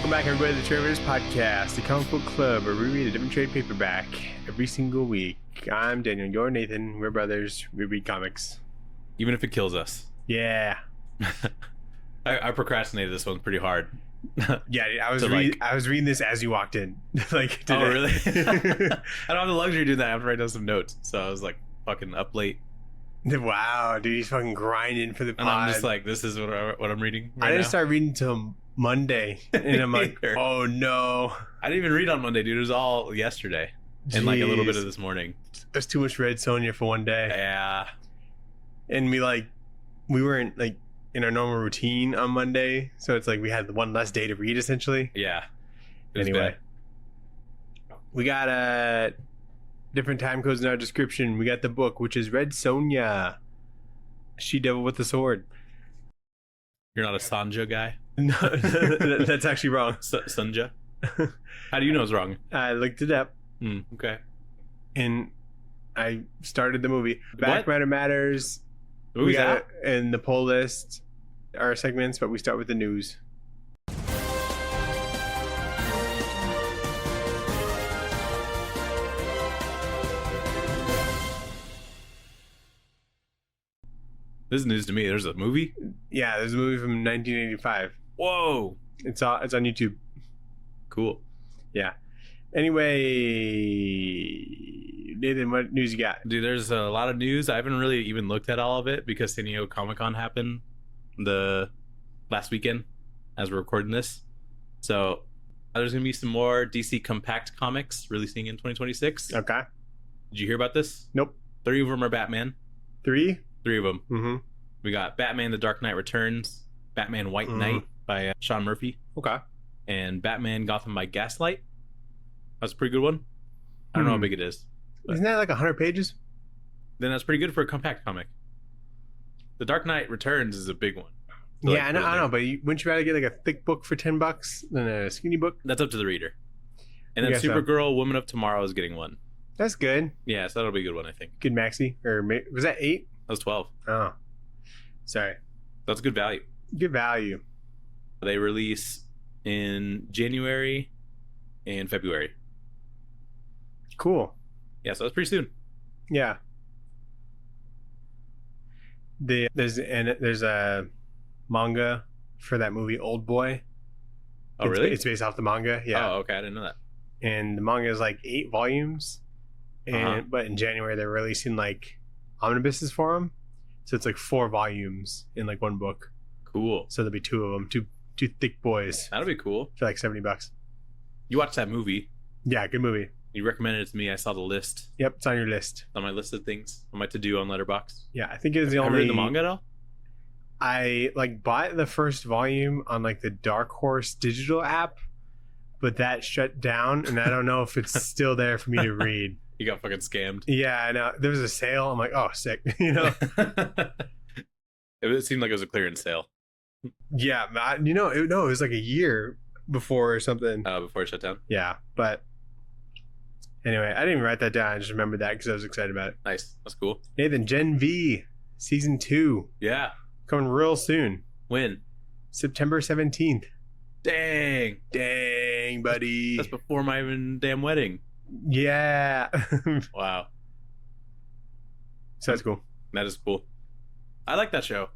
Welcome back, everybody, to the Tradewaiters Podcast, the comic book club where we read a different trade paperback every single week. I'm Daniel, you're Nathan, we're brothers, we read comics. Even if it kills us. Yeah. I procrastinated this one pretty hard. Yeah, I was reading this as you walked in. Like today. Oh, really? I don't have the luxury to do that. I have to write down some notes. So I was like fucking up late. Wow, dude, he's fucking grinding for the pod. And I'm just like, this is what I'm reading right I didn't now. start reading until Monday, and I'm like, oh no. I didn't even read on Monday, dude. It was all yesterday. And like a little bit of this morning. That's too much Red Sonja for one day. Yeah. And we weren't like in our normal routine on Monday, so it's like we had one less day to read essentially. Yeah. It was Anyway, bad. we got different time codes in our description. We got the book, which is Red Sonja, She-Devil with the Sword. You're not a Sonja guy? No, that's actually wrong. Sonja? How do you know it's wrong? I looked it up Okay. and I started the movie. Back What? Matter Matters. Who's We got that? in the poll list our segments, but we start with the news. This is news to me. There's a movie? Yeah, there's a movie from 1985. Whoa. It's on YouTube. Cool. Yeah. Anyway, Nathan, what news you got? Dude, there's a lot of news. I haven't really even looked at all of it because San Diego Comic-Con happened the last weekend as we're recording this. So there's going to be some more DC Compact comics releasing in 2026. Okay. Did you hear about this? Nope. 3 of them are Batman. 3? 3 of them. Mm-hmm. We got Batman The Dark Knight Returns, Batman White Knight by Sean Murphy, Okay. and Batman Gotham by Gaslight. That's a pretty good one. I don't know how big it is. But Isn't that like 100 pages? then that's pretty good for a compact comic. The Dark Knight Returns is a big one. to, Yeah, like, I know, put in I there. know, but wouldn't you rather get like a thick book for $10 than a skinny book? That's up to the reader. And I then guess so. Supergirl, Woman of Tomorrow is getting one. That's good. Yeah, so that'll be a good one, I think. Good maxi. Or was that 8? That was 12. Oh. Sorry. That's good value. Good value. They release in January and February. Cool. Yeah, so that's pretty soon. Yeah. There's a manga for that movie Old Boy. Oh, really? It's based off the manga. Yeah. Oh, okay. I didn't know that. And the manga is like 8 volumes. And but in January they're releasing like omnibuses for them. So it's like 4 volumes in like one book. Cool. So there'll be 2 of them, two thick boys That'll be cool. for like $70. You watched that movie. Yeah, good movie. You recommended it to me. I saw the list Yep, it's on your list. on my list of things on my to-do on Letterboxd. Yeah, I think it's the Have you only read the manga at all? I like bought the first volume on like the Dark Horse digital app, but that shut down, and I don't know if it's still there for me to read. You got fucking scammed. Yeah, I know. There was a sale. I'm like, oh, sick. You know? It seemed like it was a clearance sale Yeah, it was like a year before or something. before it shut down. Yeah, but anyway, I didn't even write that down. I just remembered that because I was excited about it. Nice. That's cool. Nathan, Gen V, Season 2, Yeah. coming real soon. When? September 17th. Dang. Dang, buddy. That's before my even damn wedding. Yeah. Wow. So that's cool. That is cool. I like that show.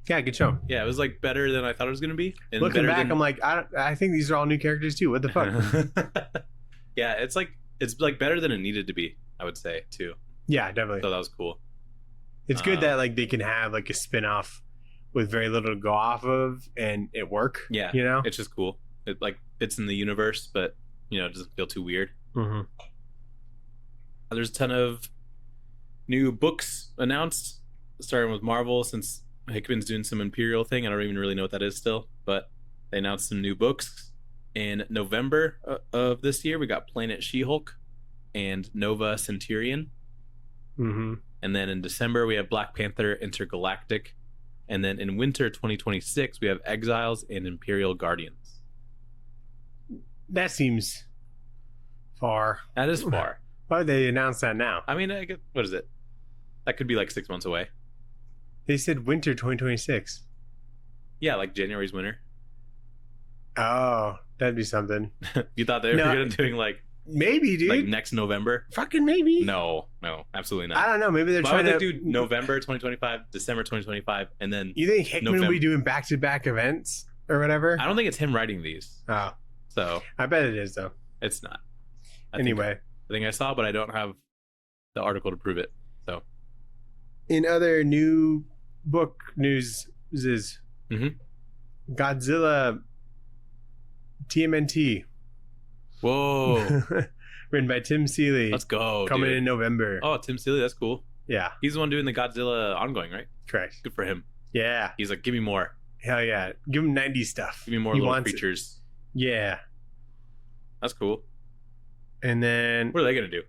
Yeah, good show. Yeah, it was like better than I thought it was going to be. And Looking better back, than... I'm like, I think these are all new characters too. What the fuck? Yeah, it's like better than it needed to be, I would say, too. Yeah, definitely. So that was cool. It's good that like they can have like a spin-off with very little to go off of and it work. Yeah. You know? It's just cool. It like fits in the universe, but it doesn't feel too weird. Mm-hmm. There's a ton of new books announced, starting with Marvel, since Hickman's doing some Imperial thing. I don't even really know what that is still, but they announced some new books. In November of this year, we got Planet She-Hulk and Nova Centurion. Mm-hmm. And then in December, we have Black Panther Intergalactic. And then in winter 2026, we have Exiles and Imperial Guardians. That seems far. That is far. Why would they announce that now? I mean, what is it? That could be like 6 months away. They said winter 2026. Yeah, like January's winter. Oh, that'd be something. You thought they were No. gonna doing like Maybe, dude. next November? Fucking maybe. No, absolutely not. I don't know. Maybe they're Why trying would to they do November 2025, December 2025, and then You think Hickman will November? be doing back-to-back events or whatever? I don't think it's him writing these, Oh, so I bet it is though. it's not. Anyway, I think I saw, but I don't have the article to prove it. So in other new book news is Mhm. Godzilla TMNT, whoa, written by Tim Seeley, let's go, coming dude. in November. Oh, Tim Seeley, that's cool. Yeah, He's the one doing the Godzilla ongoing, right? correct. Good for him. Yeah, He's like, give me more, hell yeah. Give him 90s stuff. give me more He little wants it. creatures. Yeah, That's cool. and then What are they gonna do?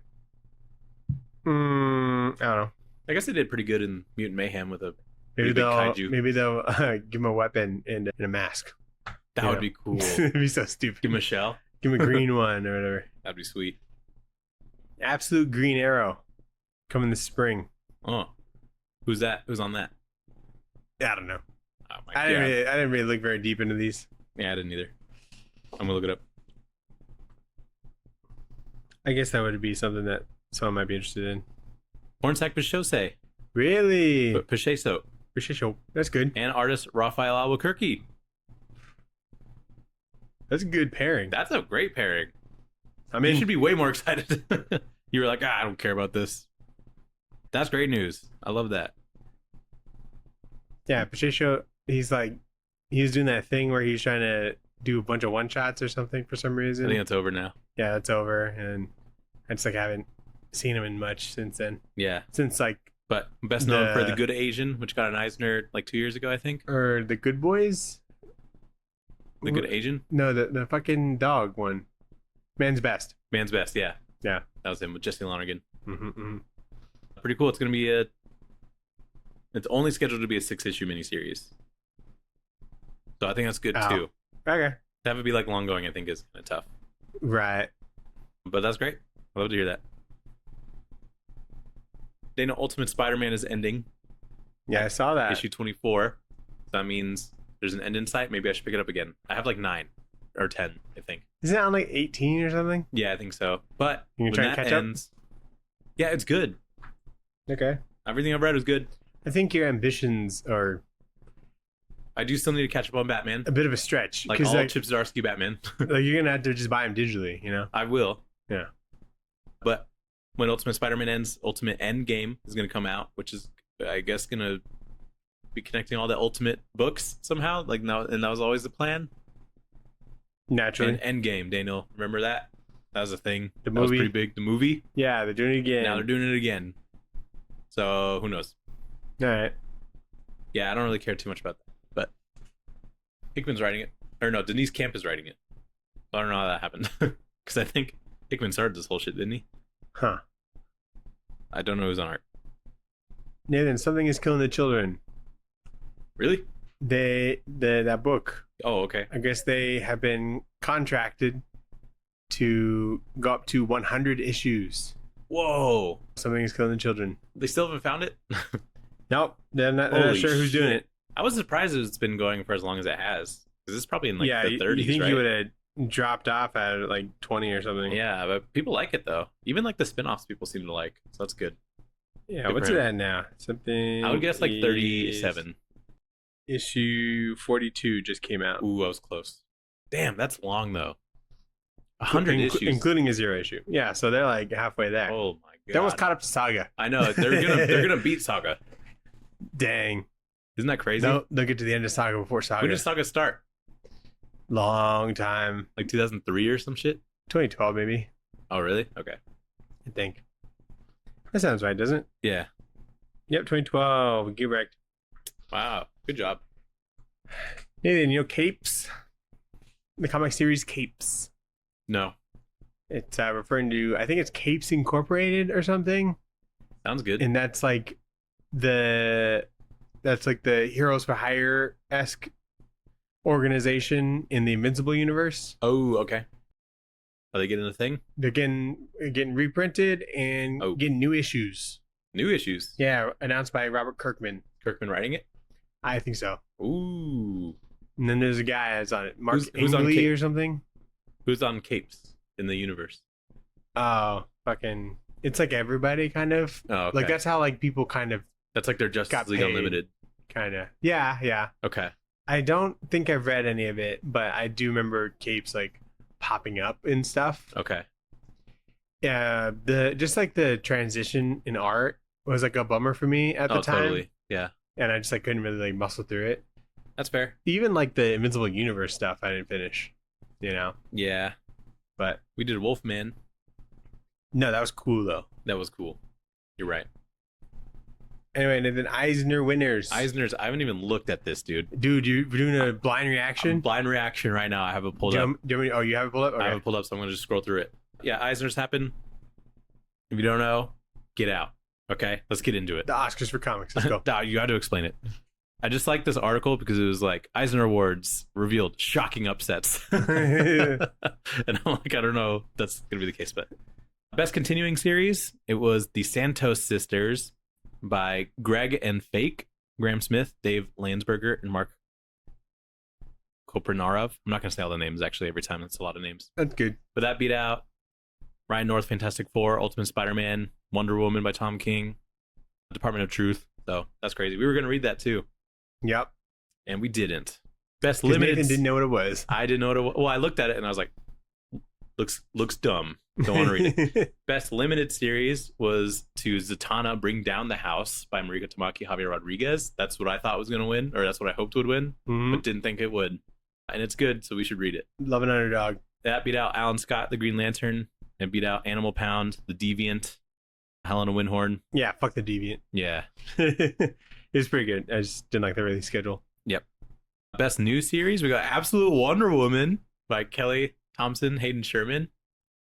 I don't know. I guess they did pretty good in Mutant Mayhem with a Maybe big kaiju. they'll give him a weapon and a mask. that Yeah. would be cool. It'd be so stupid. Give him a shell. Give him a green one or whatever. That'd be sweet. Absolute Green Arrow coming this spring. Oh, who's that? Who's on that? I don't know. Oh my I god. didn't really look very deep into these. Yeah, I didn't either. I'm gonna look it up. I guess that would be something that someone might be interested in. Hornsack Pachose, Really? Pacheso, That's good. and artist Raphael Albuquerque. That's a good pairing. That's a great pairing. I You mean, should be way more excited. You were like, I don't care about this. That's great news. I love that. yeah, Pacheco, he was doing that thing where he's trying to do a bunch of one shots or something for some I reason. think it's over now. Yeah, that's over, and I just haven't seen him in much since then. Yeah, Since but best known for The- The Good Asian, which got an Eisner like 2 years ago, I think. or the Good Boys. The Good Asian, No, the fucking dog one. Man's Best. Man's Best. Yeah, Yeah. that was him with Jesse Lonergan. Mm-hmm. Pretty cool. It's gonna be a. It's only scheduled to be a 6-issue miniseries. So I think that's good Oh. too. Okay. To have it be like long going, I think is kind of tough. Right. But that's great. I love to hear that. Dana, Ultimate Spider-Man is ending. Yeah, I saw that. Issue 24. So that means there's an end in sight. Maybe I should pick it up again. I have like 9 or 10, I think. Isn't it on 18 or something? Yeah, I think so. But You when try to that catch up? ends, yeah, it's good. Okay. Everything I've read is good. I think your ambitions are I do still need to catch up on Batman. a bit of a stretch. Like Because all Chip Zdarsky Batman. you're going to have to just buy them digitally, you know? I will. Yeah. But when Ultimate Spider-Man ends, Ultimate Endgame is going to come out, which is, I guess, going to be connecting all the Ultimate books somehow. Like now, and that was always the plan. Naturally. And Endgame, Daniel, remember that? That was a thing. The That was movie. pretty big. The movie. Yeah, they're doing it again. Now they're doing it again. So who knows? All right. Yeah, I don't really care too much about that. But Hickman's writing it, or no, Denise Camp is writing it. So I don't know how that happened because I think Hickman started this whole shit, didn't he? Huh. I don't know who's on art. Nathan, something is killing the children. Really? That book. Oh, okay. I guess they have been contracted to go up to 100 issues. Whoa! Something is killing the children. They still haven't found it. Nope, they're not Holy sure who's doing shit. it. I was surprised it's been going for as long as it has. Because it's probably in like Yeah, the 30s, you think right? you would have dropped off at like 20 or something? Yeah, but people like it though. Even like the spin-offs people seem to like. So that's good. Yeah, Good what's for it him. at now? Something. I would guess like is- 37. Issue 42 just came out. Ooh, I was close. Damn, that's long though. 100 issues. Including a 0 issue. Yeah, so they're like halfway there. Oh my god. They almost caught up to Saga. I know. They're gonna beat Saga. Dang. Isn't that crazy? They'll get to the end of Saga before Saga. When did Saga start? Long time. Like 2003 or some shit? 2012 maybe, Oh, really? Okay. I think. That sounds right, doesn't it? Yeah. Yep, 2012. Get wrecked. Wow. Good job. Nathan, you know Capes? The comic series Capes. No. It's referring to, I think it's Capes Incorporated or something. Sounds good. And that's like the Heroes for Hire-esque organization in the Invincible universe. Oh, okay. Are they getting a thing? They're getting reprinted and Oh. getting new issues. New issues. Yeah, announced by Robert Kirkman. Kirkman writing it? I think so. Ooh. And then there's a guy that's on it, Mark Who's on Ingley or something. Who's on capes in the universe? Oh, fucking! It's like everybody kind of. Oh, okay. Like that's how like people kind of That's like their Justice got League paid. Unlimited. kind of. Yeah, yeah. Okay. I don't think I've read any of it, but I do remember capes like popping up and stuff. Okay. Yeah, just like the transition in art was like a bummer for me at the time, Totally. Yeah. and I just like couldn't really like muscle through it. That's fair. Even like the Invincible Universe stuff, I didn't finish. Yeah. But We did Wolfman. no, that was cool though. That was cool. You're right. Anyway, and then Eisner winners. Eisner's. I haven't even looked at this, dude. Dude, you're doing a blind reaction. Blind reaction right now. I have it pulled up. Oh, you have it pulled up. Okay. I have it pulled up, so I'm gonna just scroll through it. Yeah, Eisner's happened. If you don't know, get out. Okay, let's get into it. The Oscars for comics. Let's go. Nah, you got to explain it. I just like this article because it was like Eisner Awards revealed shocking upsets, and I'm like, I don't know, if that's gonna be the case. But best continuing series, it was the Santos Sisters by Greg and Fake, Graham Smith, Dave Landsberger, and Mark Kopernarov. I'm not gonna say all the names actually every time. That's a lot of names. That's good. But that beat out Ryan North, Fantastic Four, Ultimate Spider-Man, Wonder Woman by Tom King, Department of Truth. So that's crazy. We were gonna read that too, Yep. and we didn't. Best 'Cause limited. Nathan didn't know what it was. I didn't know what it was. Well, I looked at it and I was like, looks dumb. Don't want to read it. Best limited series was To Zatanna Bring Down the House by Marika Tamaki, Javier Rodriguez. That's what I thought was going to win, or that's what I hoped would win, Mhm. but didn't think it would. And it's good, so we should read it. Love an underdog. That beat out Alan Scott, The Green Lantern, and beat out Animal Pound, The Deviant, Helena Winhorn. Yeah, fuck the Deviant. Yeah. It was pretty good. I just didn't like the release schedule. Yep. Best new series, we got Absolute Wonder Woman by Kelly Thompson, Hayden Sherman.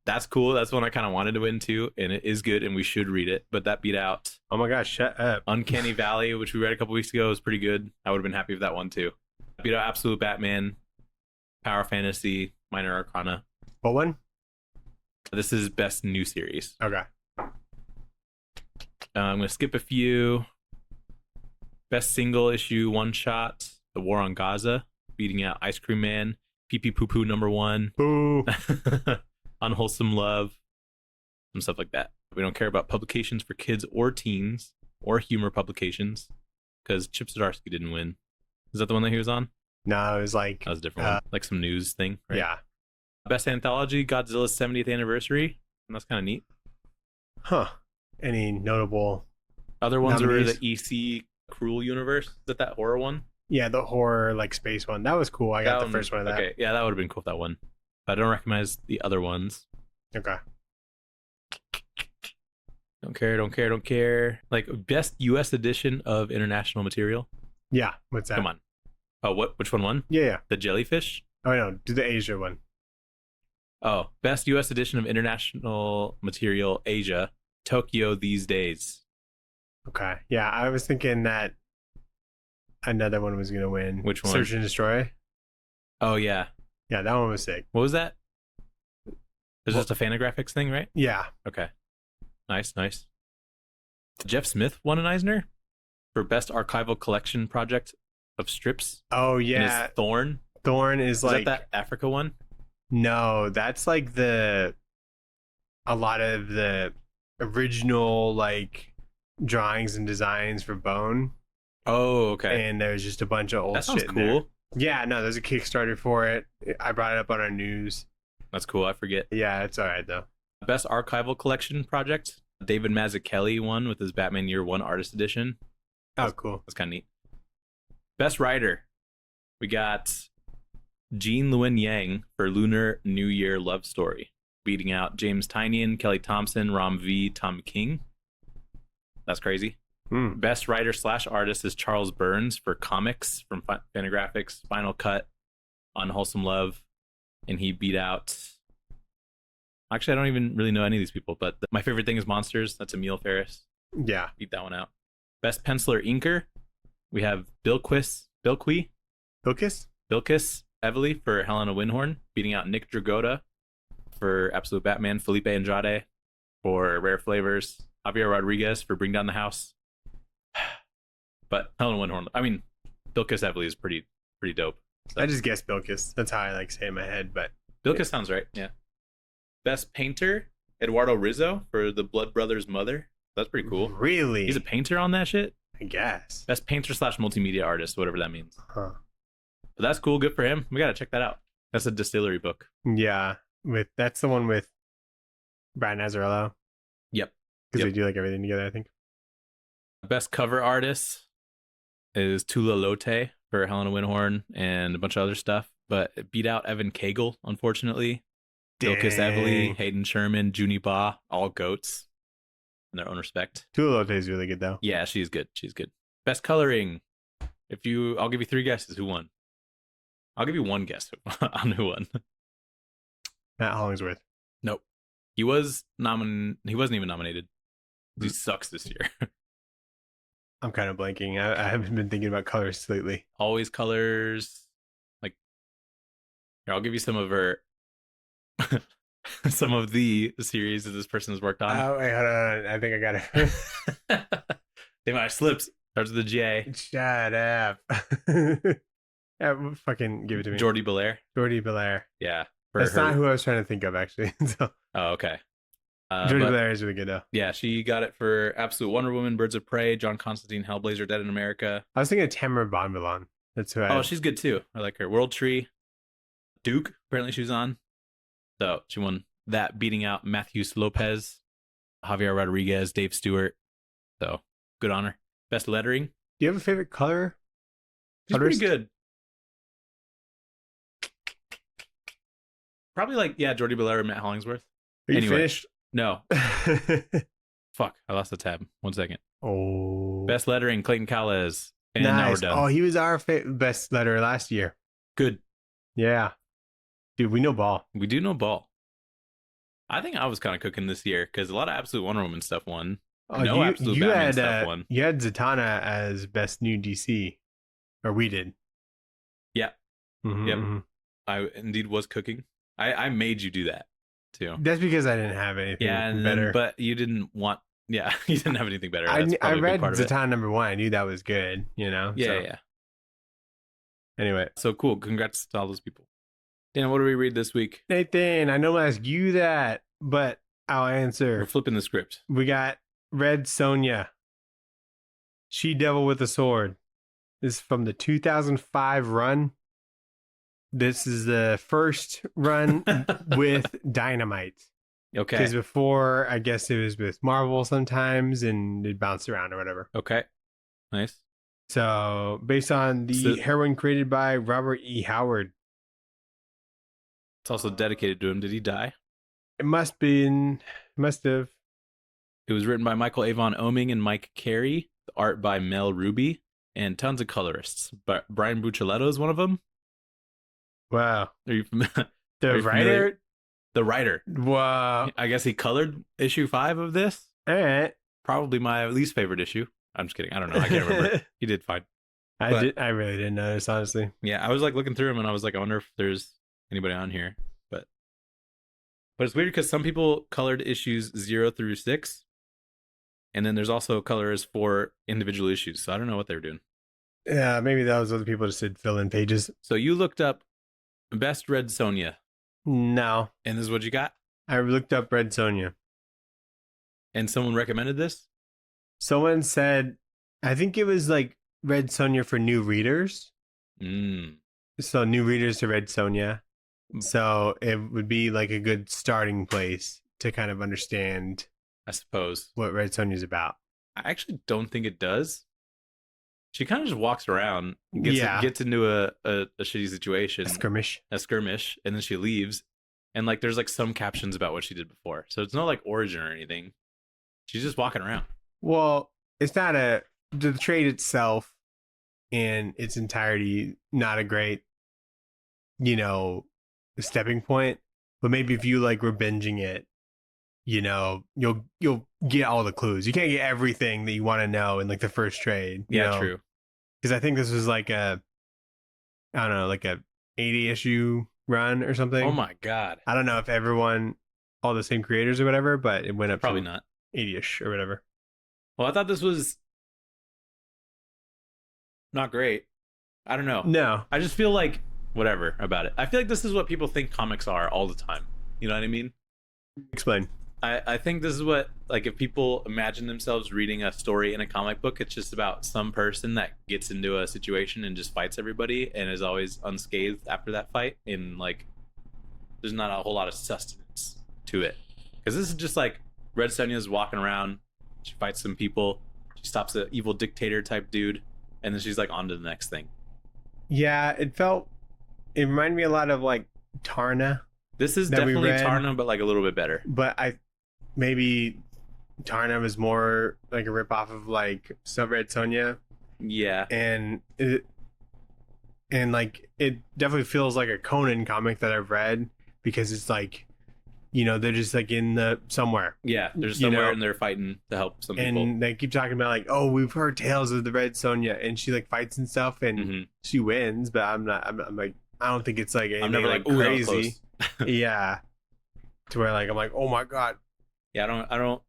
That's cool. That's one I kind of wanted to win too, and it is good, and we should read it. But that beat out Oh my gosh, shut up. Uncanny Valley, which we read a couple weeks ago. It was pretty good. I would have been happy with that one too. Beat out Absolute Batman, Power Fantasy, Minor Arcana. What one? This is best new series. Okay. I'm going to skip a few. Best single issue one shot, The War on Gaza, beating out Ice Cream Man, Pee Pee Poo Poo #1, Boo. Unwholesome Love, some stuff like that. We don't care about publications for kids or teens or humor publications because Chip Zdarsky didn't win. Is that the one that he was on? No, it was like, That was a different one. Like some news thing, right? yeah. Best anthology, Godzilla's 70th anniversary. And that's kind of neat. Huh. Any notable? Other ones Nominees? were the EC Cruel Universe. Is that horror one? Yeah, the horror like space one. That was cool. I got the first one of that. Okay, yeah, that would have been cool if that one. But I don't recognize the other ones. Okay. Don't care. Like best US edition of international material. Yeah. What's that? Come on. Oh, which one won? Yeah, yeah. The jellyfish? Oh no, do the Asia one. Oh, best US edition of international material Asia, Tokyo These Days. Okay. Yeah, I was thinking that another one was gonna win. Which one? Search and Destroy. Oh yeah. Yeah, that one was sick. What was that? It's just a Fantagraphics thing, right? Yeah. Okay. Nice. Jeff Smith won an Eisner for best archival collection project of strips. Oh And yeah. it's Thorn. Thorn is like that Africa one? no, that's like a lot of the original like drawings and designs for Bone. Oh, okay. And there's just a bunch of old That sounds shit in there. cool. Yeah, no, there's a Kickstarter for it. I brought it up on our news. That's cool. I forget. Yeah, it's all right though. Best archival collection project. David Mazzucchelli won with his Batman Year One Artist Edition. Oh, cool. That's kind of neat. Best writer. We got Jean Luen Yang for Lunar New Year Love Story, beating out James Tynion, Kelly Thompson, Ram V, Tom King. That's crazy. Best writer / artist is Charles Burns for comics from Fantagraphics, Final Cut, Unwholesome Love, and he beat out. Actually, I don't even really know any of these people, but my favorite thing is Monsters. That's Emil Ferris. Yeah. Beat that one out. Best penciler inker, we have Bilquis Focus? Evely for Helena Winhorn, beating out Nick Dragotta for Absolute Batman, Felipe Andrade for Rare Flavors, Javier Rodriguez for Bring Down the House. But Helena Winhorn, I mean, Bilquis Evely is pretty dope. So. I just guessed Bilkis. That's how I like say it in my head, but Bilkis sounds right. Yeah. Best painter, Eduardo Rizzo for the Blood Brothers Mother. That's pretty cool. Really? He's a painter on that shit? I guess. Best painter / multimedia artist, whatever that means. Huh. But that's cool. Good for him. We got to check that out. That's a distillery book. Yeah. That's the one with Brian Azzarello. Yep. Because they do like everything together, I think. Best cover artist is Tula Lote for Helena Winhorn and a bunch of other stuff. But it beat out Evan Cagle, unfortunately. Bilkis Evely, Hayden Sherman, Junie Ba, all goats in their own respect. Tula is really good, though. Yeah, she's good. She's good. Best coloring. I'll give you 3 guesses. Who won? I'll give you 1 guess on who won. Matt Hollingsworth. Nope. He wasn't even nominated. He sucks this year. I'm kind of blanking. I haven't been thinking about colors lately. Always colors. Like, here, I'll give you some of her. Some of the series that this person has worked on. Oh, wait, hold on. I think I got it. They might have slipped. Starts with a J. Shut up. Yeah, fucking give it to me. Jordi Belair. Yeah. That's not who I was trying to think of, actually. So. Oh, okay. Jordi Belair is really good, though. Yeah, she got it for Absolute Wonder Woman, Birds of Prey, John Constantine, Hellblazer, Dead in America. I was thinking of Tamara Bonvillain. That's who Oh, she's good, too. I like her. World Tree. Duke, apparently she was on. So she won that, beating out Matthews Lopez, Javier Rodriguez, Dave Stewart. So good on her. Best lettering. Do you have a favorite color? She's pretty good. Probably like, Jordi Belair and Matt Hollingsworth. Are you finished? No. Fuck, I lost the tab. 1 second. Oh. Best lettering, Clayton Calles. And nice. now we're done. Oh, he was our best letterer last year. Good. Yeah. Dude, we know ball. We do know ball. I think I was kind of cooking this year because a lot of Absolute Wonder Woman stuff won. Oh, Absolute Batman stuff won. You had Zatanna as best new DC. Or we did. Yeah. Mm-hmm, yep. Mm-hmm. I indeed was cooking. I made you do that too. That's because I didn't have anything better. But you didn't want. Yeah, you didn't have anything better. I read Zatanna #1. I knew that was good. You know. Yeah, so. yeah. Anyway, so cool. Congrats to all those people. Dana, what do we read this week? Nathan, I know I asked you that, but I'll answer. We're flipping the script. We got Red Sonja, She-Devil with a Sword. This is from the 2005 run. This is the first run with Dynamite. Okay. Because before, I guess it was with Marvel sometimes, and it bounced around or whatever. Okay. Nice. So, based on the heroine created by Robert E. Howard. It's also dedicated to him. Did he die? It must have. It was written by Michael Avon Oeming and Mike Carey. The art by Mel Ruby. And tons of colorists. But Brian Buccellato is one of them. Wow. Are you familiar? The writer? The writer. Wow. I guess he colored issue 5 of this. All right. Probably my least favorite issue. I'm just kidding. I don't know. I can't remember. He did fine. I really didn't notice, honestly. Yeah, I was like looking through him and I was like, I wonder if there's anybody on here. But it's weird because some people colored issues 0 through 6. And then there's also colors for individual issues. So I don't know what they were doing. Yeah, maybe that was other people just did fill in pages. So you looked up Best Red Sonja. No. And this is what you got? I looked up Red Sonja. And someone recommended this? Someone said, I think it was like Red Sonja for new readers. So new readers to Red Sonja. So it would be like a good starting place to kind of understand, I suppose, what Red Sonja is about. I actually don't think it does. She kind of just walks around, gets into a shitty situation, a skirmish, and then she leaves. And like, there's like some captions about what she did before, so it's not like origin or anything. She's just walking around. Well, it's not the trade itself in its entirety, not a great, stepping point. But maybe if you like were binging it, you'll get all the clues. You can't get everything that you want to know in like the first trade. Yeah, true. Because I think this was like a 80 issue run or something. Oh my god! I don't know if all the same creators or whatever, but it went up probably not 80ish or whatever. Well, I thought this was not great. I don't know. No, I just feel like whatever about it. I feel like this is what people think comics are all the time. You know what I mean? Explain. I think this is what, like, if people imagine themselves reading a story in a comic book, it's just about some person that gets into a situation and just fights everybody and is always unscathed after that fight. And, like, there's not a whole lot of sustenance to it. Because this is just like Red Sonja's walking around. She fights some people. She stops an evil dictator type dude. And then she's, like, on to the next thing. Yeah, it reminded me a lot of, like, Tarna. This is definitely Tarna, but, like, a little bit better. But maybe Tarna was more like a ripoff of like Red Sonja. Yeah. And like it definitely feels like a Conan comic that I've read, because it's like, you know, they're just like in the somewhere. Yeah, they're somewhere and they're fighting to help some people. And they keep talking about like, oh, we've heard tales of the Red Sonja, and she like fights and stuff, and she wins. But I'm like, I don't think it's like anything I'm never like crazy. Yeah. To where like I'm like, oh my god. Yeah, I don't.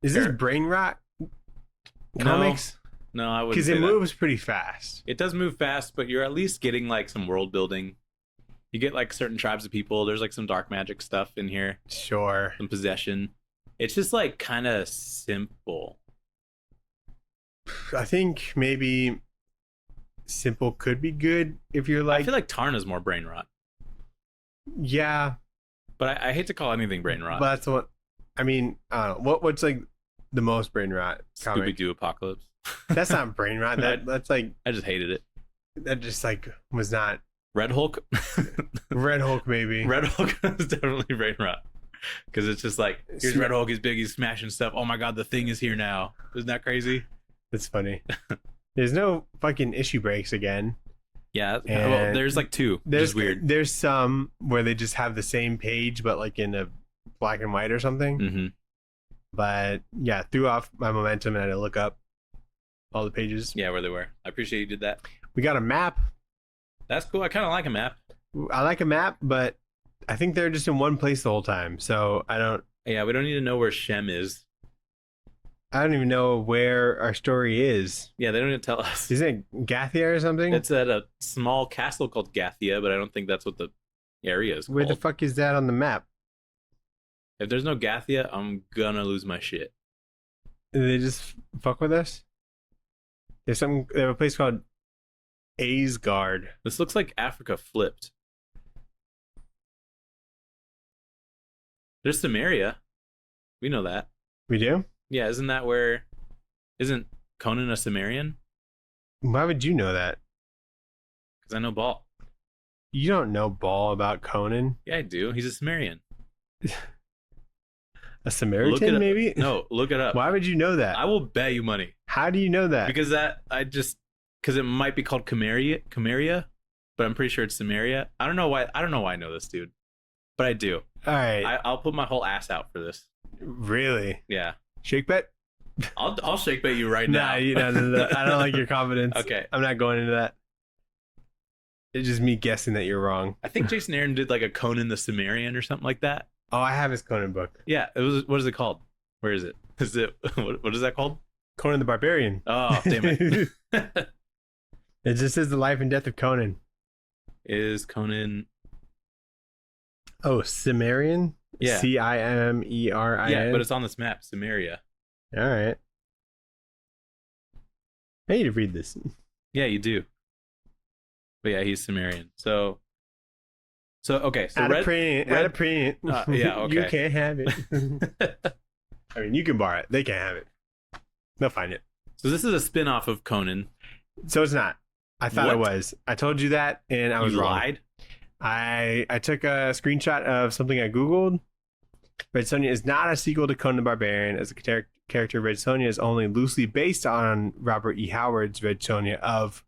Is this brain rot comics? No, I wouldn't. Because it moves pretty fast. It does move fast, but you're at least getting like some world building. You get like certain tribes of people. There's like some dark magic stuff in here. Sure. Some possession. It's just like kind of simple. I think maybe simple could be good if you're like. I feel like Tarna's more brain rot. Yeah. But I hate to call anything brain rot. But that's what. I mean, I don't know. What's like the most brain rot comic? Scooby-Doo Apocalypse. That's not brain rot. That's like. I just hated it. That just like was not. Red Hulk. Red Hulk, maybe. Red Hulk is definitely brain rot. Because it's just like, here's Red Hulk, he's big, he's smashing stuff. Oh my god, the Thing is here now. Isn't that crazy? That's funny. There's no fucking issue breaks again. Yeah, well, there's like two. There's weird. There's some where they just have the same page, but like in a black and white or something. Mm-hmm. But yeah, threw off my momentum and I had to look up all the pages. Yeah, where they were. I appreciate you did that. We got a map. That's cool. I kind of like a map. I like a map, but I think they're just in one place the whole time. So I don't. Yeah, we don't need to know where Shem is. I don't even know where our story is. Yeah, they don't even tell us. Isn't it Gathia or something? It's at a small castle called Gathia, but I don't think that's what the area is called. Where the fuck is that on the map? If there's no Gathia, I'm gonna lose my shit. Did they just fuck with us? They have a place called Asgard. This looks like Africa flipped. There's Cimmeria. We know that. We do? Yeah, isn't Conan a Cimmerian? Why would you know that? Because I know Ball. You don't know Ball about Conan? Yeah, I do. He's a Cimmerian. A Samaritan, maybe? No, look it up. Why would you know that? I will bet you money. How do you know that? Because because it might be called Cimmeria, but I'm pretty sure it's Cimmeria. I don't know why I know this, dude. But I do. All right. I'll put my whole ass out for this. Really? Yeah. Shake bet? I'll shake bet you right now. No. I don't like your confidence. Okay. I'm not going into that. It's just me guessing that you're wrong. I think Jason Aaron did like a Conan the Cimmerian or something like that. Oh, I have his Conan book. Yeah. It was. What is it called? Where is it? Is it what is that called? Conan the Barbarian. Oh, damn it. It just says the life and death of Conan. Is Conan? Oh, Cimmerian? Yeah. Cimmerin? Yeah, but it's on this map, Cimmeria. All right. I need to read this. Yeah, you do. But yeah, he's Cimmerian. So okay. So Add a print. Yeah, okay. You can't have it. I mean, you can borrow it. They can't have it. They'll find it. So this is a spin-off of Conan. So it's not. I thought it was. I told you that, and I was wrong. Lied? I took a screenshot of something I Googled. Red Sonja is not a sequel to Conan the Barbarian, as the character Red Sonja is only loosely based on Robert E. Howard's Red Sonja of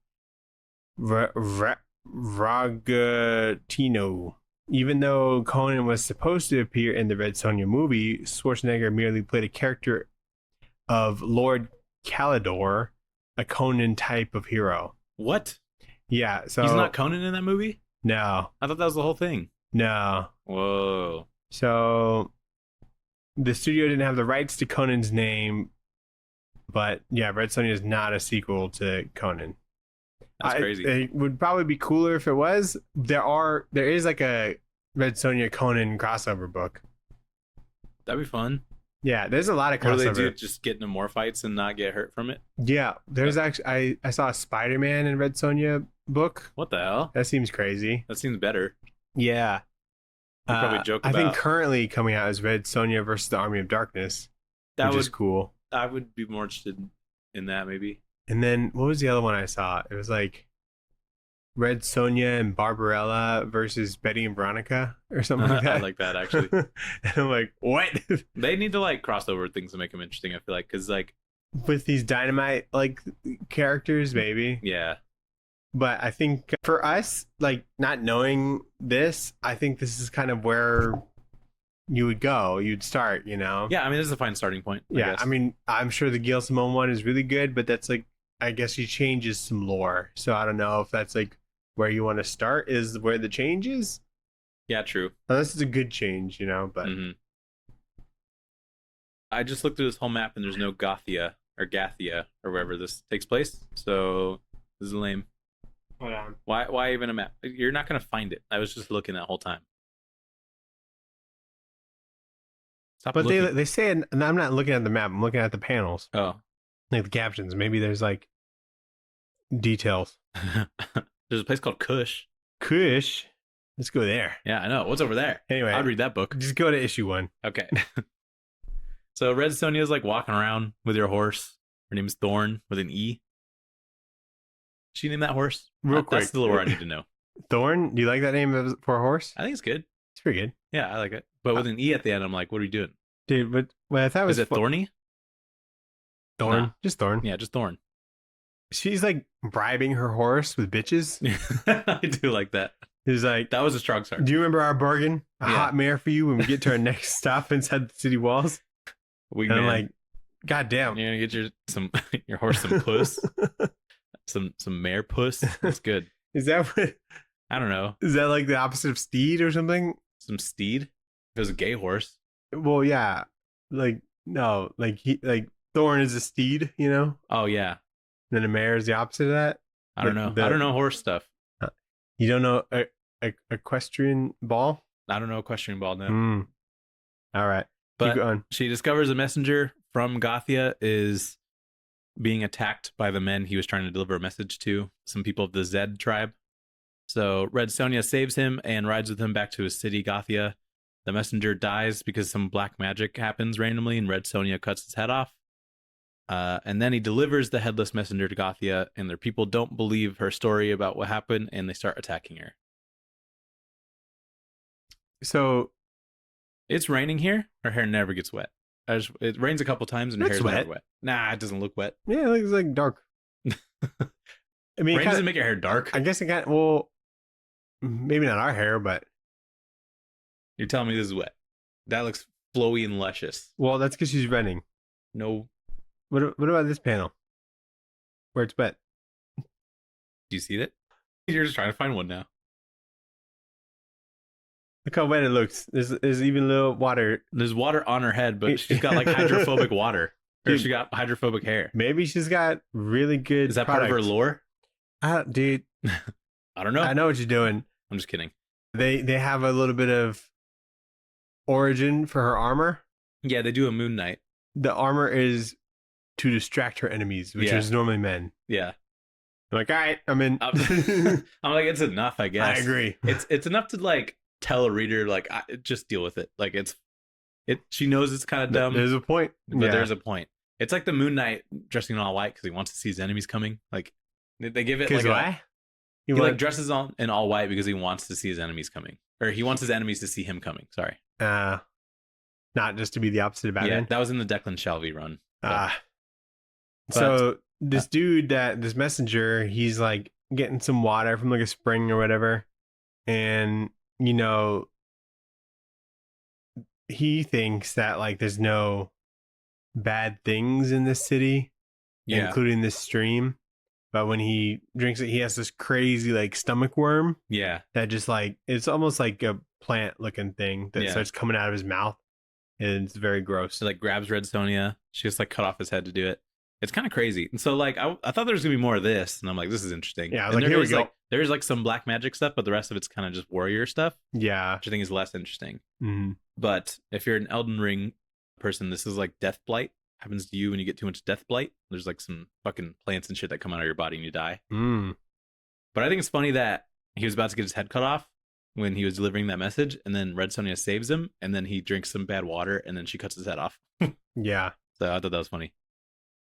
Ragatino. Even though Conan was supposed to appear in the Red Sonja movie, Schwarzenegger merely played a character of Lord Calidor, a Conan type of hero. What? Yeah, so he's not Conan in that movie? No. I thought that was the whole thing. No. Whoa. So the studio didn't have the rights to Conan's name, but yeah, Red Sonja is not a sequel to Conan. That's crazy. It would probably be cooler if it was. There is like a Red Sonja Conan crossover book. That'd be fun. Yeah, there's a lot of crossover. What do they do? Just get into more fights and not get hurt from it? Yeah, there's actually I saw a Spider-Man in Red Sonja book. What the hell? That seems crazy. That seems better. Yeah. Probably joke I about. think currently coming out is Red Sonja versus the Army of Darkness, which is cool. I would be more interested in that maybe. And then what was the other one I saw? It was like Red Sonja and Barbarella versus Betty and Veronica or something like that. I like that actually. And I'm like, what? They need to like cross over things to make them interesting. I feel like because like with these Dynamite like characters, maybe. Yeah. But I think for us, like not knowing this, I think this is kind of where you would go. You'd start, you know? Yeah, I mean, this is a fine starting point. I mean, I'm sure the Gail Simone one is really good, but that's like, I guess she changes some lore. So I don't know if that's like where you want to start is where the change is. Yeah, true. Well, this is a good change, you know, but. Mm-hmm. I just looked through this whole map and there's no Gothia or Gathia or wherever this takes place. So this is lame. Hold on. Why even a map? You're not going to find it. I was just looking that whole time. Stop but looking. they say, and I'm not looking at the map. I'm looking at the panels. Oh. Like the captions. Maybe there's like details. There's a place called Kush. Kush? Let's go there. Yeah, I know. What's over there? Anyway. I'd read that book. Just go to issue 1. Okay. So Red Sonja is like walking around with your horse. Her name is Thorn with an E. She named that horse? Real quick. That's the lore I need to know. Thorn? Do you like that name for a horse? I think it's good. It's pretty good. Yeah, I like it. But with an E at the end, I'm like, what are you doing? Dude, but I thought it was Is it Thorny? Thorn? Nah. Just Thorn. Yeah, just Thorn. She's like bribing her horse with bitches. I do like that. He's like, that was a strong start. Do you remember our bargain? A Yeah. hot mare for you when we get to our next stop inside the city walls? And I'm like, God damn. You're gonna get your horse some puss. some mare puss. That's good. Is that what? I don't know. Is that like the opposite of steed or something? Some steed? It was a gay horse. Well, yeah. Like, no. Like, Thorn is a steed, you know? Oh, yeah. And then a mare is the opposite of that? I don't know. I don't know horse stuff. You don't know equestrian ball? I don't know equestrian ball, no. All right. But keep going. She discovers a messenger from Gothia is being attacked by the men he was trying to deliver a message to, some people of the Zed tribe. So Red Sonja saves him and rides with him back to his city, Gothia. The messenger dies because some black magic happens randomly, and Red Sonja cuts his head off. And then he delivers the headless messenger to Gothia, and their people don't believe her story about what happened, and they start attacking her. So it's raining here. Her hair never gets wet. It rains a couple times and her hair's wet. never wet. Nah, it doesn't look wet. Yeah, it looks like dark. I mean, Rain doesn't make your hair dark. I guess it got, well, maybe not our hair, but. You're telling me this is wet. That looks flowy and luscious. Well, that's because she's running. No. What about this panel? Where it's wet? Do you see that? You're just trying to find one now. Look how wet it looks. There's even a little water. There's water on her head, but she's got like hydrophobic water. Or Dude, she got hydrophobic hair. Maybe she's got really good Is that product. part of her lore? Dude. I don't know. I know what you're doing. I'm just kidding. They have a little bit of origin for her armor. Yeah, they do a moon knight. The armor is to distract her enemies, which is normally men. Yeah. I'm like, all right, I'm in. I'm like, it's enough, I guess. I agree. It's enough to like tell a reader like just deal with it. Like she knows it's kind of dumb. There's a point. But there's a point. It's like the Moon Knight dressing in all white because he wants to see his enemies coming. Like they give it like why? He like dresses in all white because he wants to see his enemies coming, or he wants his enemies to see him coming. Sorry. Not just to be the opposite of Batman. Yeah, that was in the Declan Shalvey run. So this dude, this messenger, he's like getting some water from like a spring or whatever, and you know, he thinks that like there's no bad things in this city, including this stream. But when he drinks it, he has this crazy like stomach worm. Yeah, that just like it's almost like a plant looking thing that starts coming out of his mouth, and it's very gross. It like grabs Red Sonja. She just like cut off his head to do it. It's kind of crazy. And so like I thought there was gonna be more of this, and I'm like, this is interesting. Yeah, I was and like, here we go. Like, there's like some black magic stuff, but the rest of it's kind of just warrior stuff. Yeah. Which I think is less interesting. Mm-hmm. But if you're an Elden Ring person, this is like death blight. Happens to you when you get too much death blight. There's like some fucking plants and shit that come out of your body and you die. But I think it's funny that he was about to get his head cut off when he was delivering that message, and then Red Sonja saves him, and then he drinks some bad water, and then she cuts his head off. Yeah. So I thought that was funny.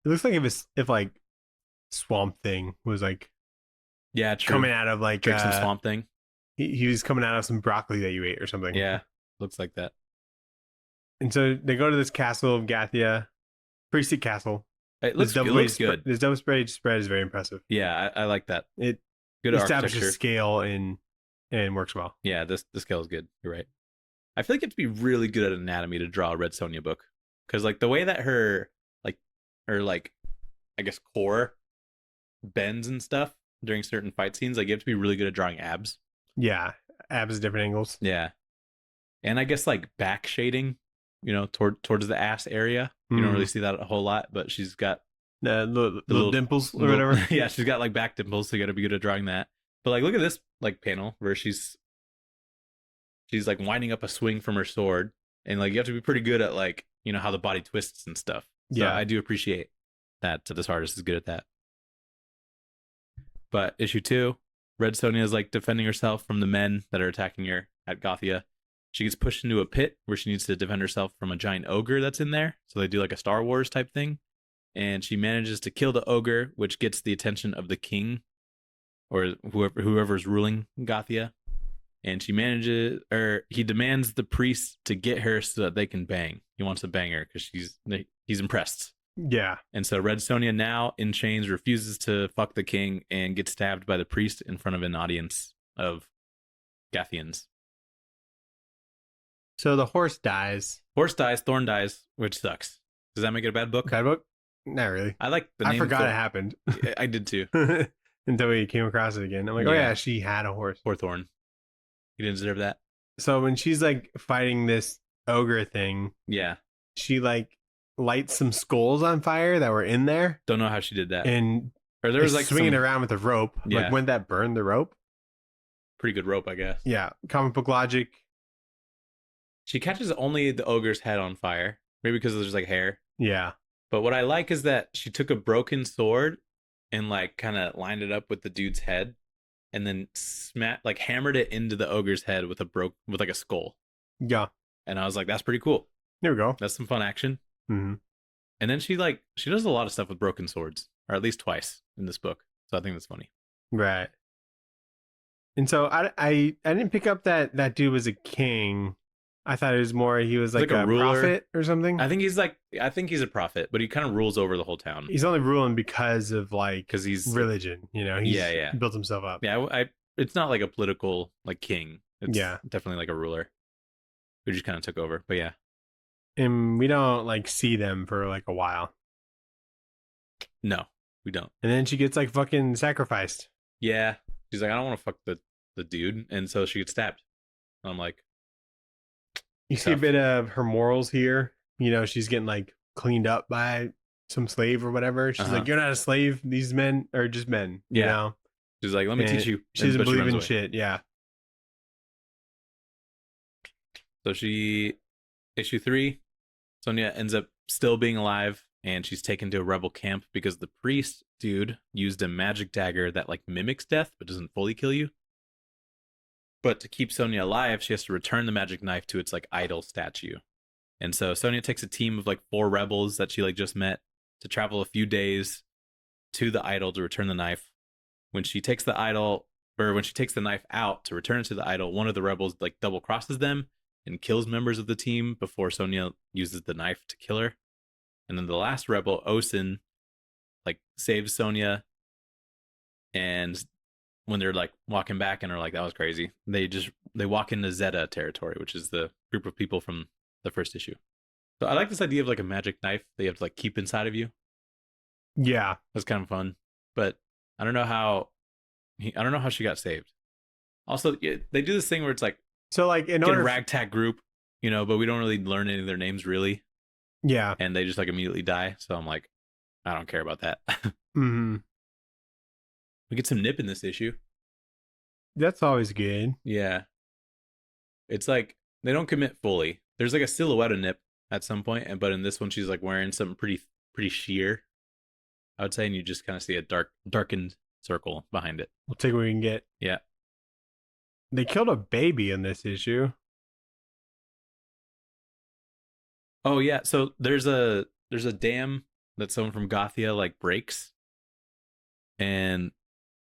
It looks like if like Swamp Thing was like coming out of like some Swamp Thing. He was coming out of some broccoli that you ate or something. Yeah, looks like that. And so they go to this castle of Gathia, Priesty Castle. It looks good. This double spread is very impressive. Yeah, I like that. It good establishes architecture. Scale and works well. Yeah, the scale is good. You're right. I feel like you have to be really good at anatomy to draw a Red Sonja book, because like the way that her I guess core bends and stuff during certain fight scenes, like you have to be really good at drawing abs. Yeah, abs at different angles. Yeah, and I guess like back shading, towards the ass area. You don't really see that a whole lot, but she's got the little dimples or whatever. Yeah, she's got like back dimples, so you got to be good at drawing that. But like, look at this like panel where she's like winding up a swing from her sword, and like you have to be pretty good at like how the body twists and stuff. So yeah, I do appreciate that this artist is good at that. But issue 2, Red Sonja is like defending herself from the men that are attacking her at Gathia. She gets pushed into a pit where she needs to defend herself from a giant ogre that's in there. So they do like a Star Wars type thing. And she manages to kill the ogre, which gets the attention of the king or whoever's ruling Gathia. And he demands the priest to get her so that they can bang. He wants to bang her because he's impressed. Yeah. And so Red Sonja, now in chains, refuses to fuck the king and gets stabbed by the priest in front of an audience of Gathians. So the horse dies. Thorn dies, which sucks. Does that make it a bad book? Bad book? Not really. I like the name. I forgot it happened. I did too. Until we came across it again. I'm like, oh yeah, she had a horse. Poor Thorn. He didn't deserve that. So when she's like fighting this ogre thing, yeah, she like lights some skulls on fire that were in there. Don't know how she did that. Or there was like swinging around with a rope. Yeah. Like, wouldn't that burn the rope? Pretty good rope, I guess. Yeah. Comic book logic. She catches only the ogre's head on fire. Maybe because there's like hair. Yeah. But what I like is that she took a broken sword and like kind of lined it up with the dude's head, and then hammered it into the ogre's head with like a skull. Yeah. And I was like, that's pretty cool. There we go. That's some fun action. Mm-hmm. And then she does a lot of stuff with broken swords, or at least twice in this book. So I think that's funny. Right. And so I didn't pick up that dude was a king. I thought it was more he was like a prophet or something. I think he's a prophet, but he kind of rules over the whole town. He's only ruling because he's religion, He's built himself up. Yeah, it's not like a political like king. It's definitely like a ruler who just kind of took over. But yeah. And we don't like see them for like a while. No, we don't. And then she gets like fucking sacrificed. Yeah. She's like, I don't want to fuck the dude. And so she gets stabbed. And I'm like, you see a bit of her morals here. She's getting like cleaned up by some slave or whatever. She's like, you're not a slave. These men are just men. You know? She's like, let me teach you. She doesn't believe in shit. Yeah. So issue 3, Sonja ends up still being alive, and she's taken to a rebel camp because the priest dude used a magic dagger that like mimics death but doesn't fully kill you. But to keep Sonja alive, she has to return the magic knife to its like idol statue. And so Sonja takes a team of like 4 rebels that she like just met to travel a few days to the idol to return the knife. When she takes the knife out to return it to the idol, one of the rebels like double crosses them and kills members of the team before Sonja uses the knife to kill her. And then the last rebel, Osin, like saves Sonja, and when they're like walking back and are like, that was crazy, they walk into Zeta territory, which is the group of people from the first issue. So I like this idea of like a magic knife that you have to like keep inside of you. Yeah. That's kind of fun. But I don't know how she got saved. Also, they do this thing where it's like, so like in a ragtag group, but we don't really learn any of their names really. Yeah. And they just like immediately die. So I'm like, I don't care about that. Mm-hmm. We get some nip in this issue. That's always good. Yeah. It's like they don't commit fully. There's like a silhouette of nip at some point, but in this one she's like wearing something pretty sheer, I would say, and you just kind of see a darkened circle behind it. We'll take what we can get. Yeah. They killed a baby in this issue. Oh yeah, so there's a dam that someone from Gothia like breaks, and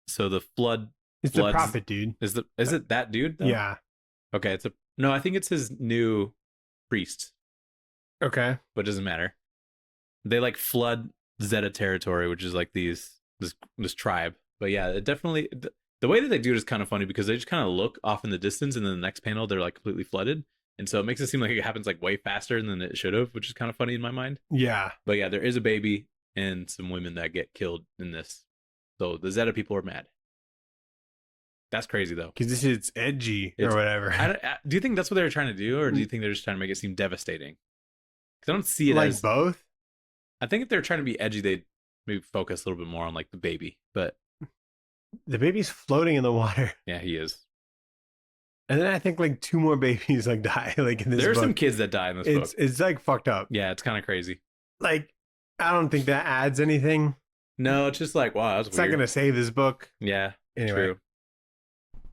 so the flood. It's the prophet dude. Is it that dude? Though? Yeah. Okay, no, I think it's his new priest. Okay. But it doesn't matter. They like flood Zeta territory, which is like this tribe. But yeah, it definitely the way that they do it is kind of funny because they just kind of look off in the distance, and then the next panel they're like completely flooded, and so it makes it seem like it happens like way faster than it should have, which is kind of funny in my mind. Yeah. But yeah, there is a baby and some women that get killed in this, so the Zeta people are mad. That's crazy though, because this is edgy or whatever. Do you think that's what they were trying to do, or do you think they're just trying to make it seem devastating? Because I don't see it like as both. I think if they're trying to be edgy, they'd maybe focus a little bit more on like the baby. But the baby's floating in the water. Yeah, he is. And then I think like 2 more babies like die like in this. There are book. some kids that die in this book. It's like fucked up. Yeah, it's kind of crazy. Like I don't think that adds anything. No, it's just like wow, that's it's weird. not gonna save this book. Yeah, anyway. True.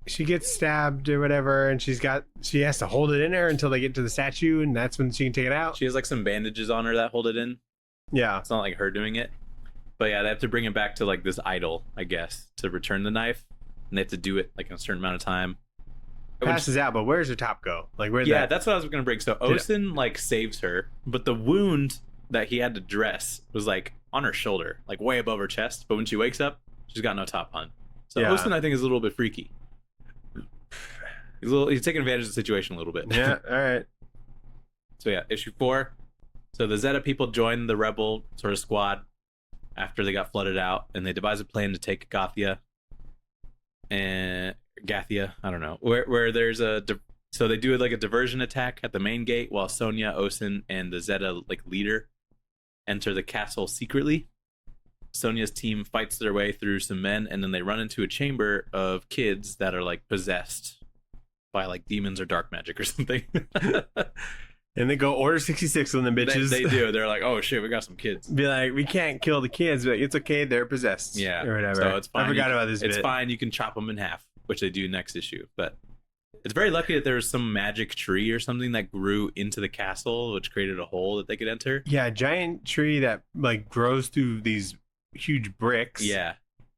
She gets stabbed or whatever, and she has to hold it in her until they get to the statue, and that's when she can take it out. She has like some bandages on her that hold it in. Yeah. It's not like her doing it. But yeah, they have to bring it back to like this idol, I guess, to return the knife. And they have to do it like in a certain amount of time. Passes out, but where's her top go? Like where's that? That's what I was gonna bring. So Osen like saves her, but the wound that he had to dress was like on her shoulder, like way above her chest. But when she wakes up, she's got no top on. So Osen, I think, is a little bit freaky. He's taking advantage of the situation a little bit. Yeah, all right. So yeah, issue 4. So the Zeta people join the rebel sort of squad after they got flooded out, and they devise a plan to take Gothia and Gathia. I don't know where there's so they do like a diversion attack at the main gate while Sonya, Osen, and the Zeta like leader enter the castle secretly. Sonya's team fights their way through some men, and then they run into a chamber of kids that are like possessed by like demons or dark magic or something. And they go order 66 on them bitches. They do. They're like, oh shit, we got some kids. Be like, we can't kill the kids, but it's okay, they're possessed. Yeah. Or whatever. So it's fine. I forgot about this It's bit. fine. You can chop them in half, which they do next issue. But it's very lucky that there was some magic tree or something that grew into the castle, which created a hole that they could enter. Yeah, a giant tree that like grows through these huge bricks. Yeah.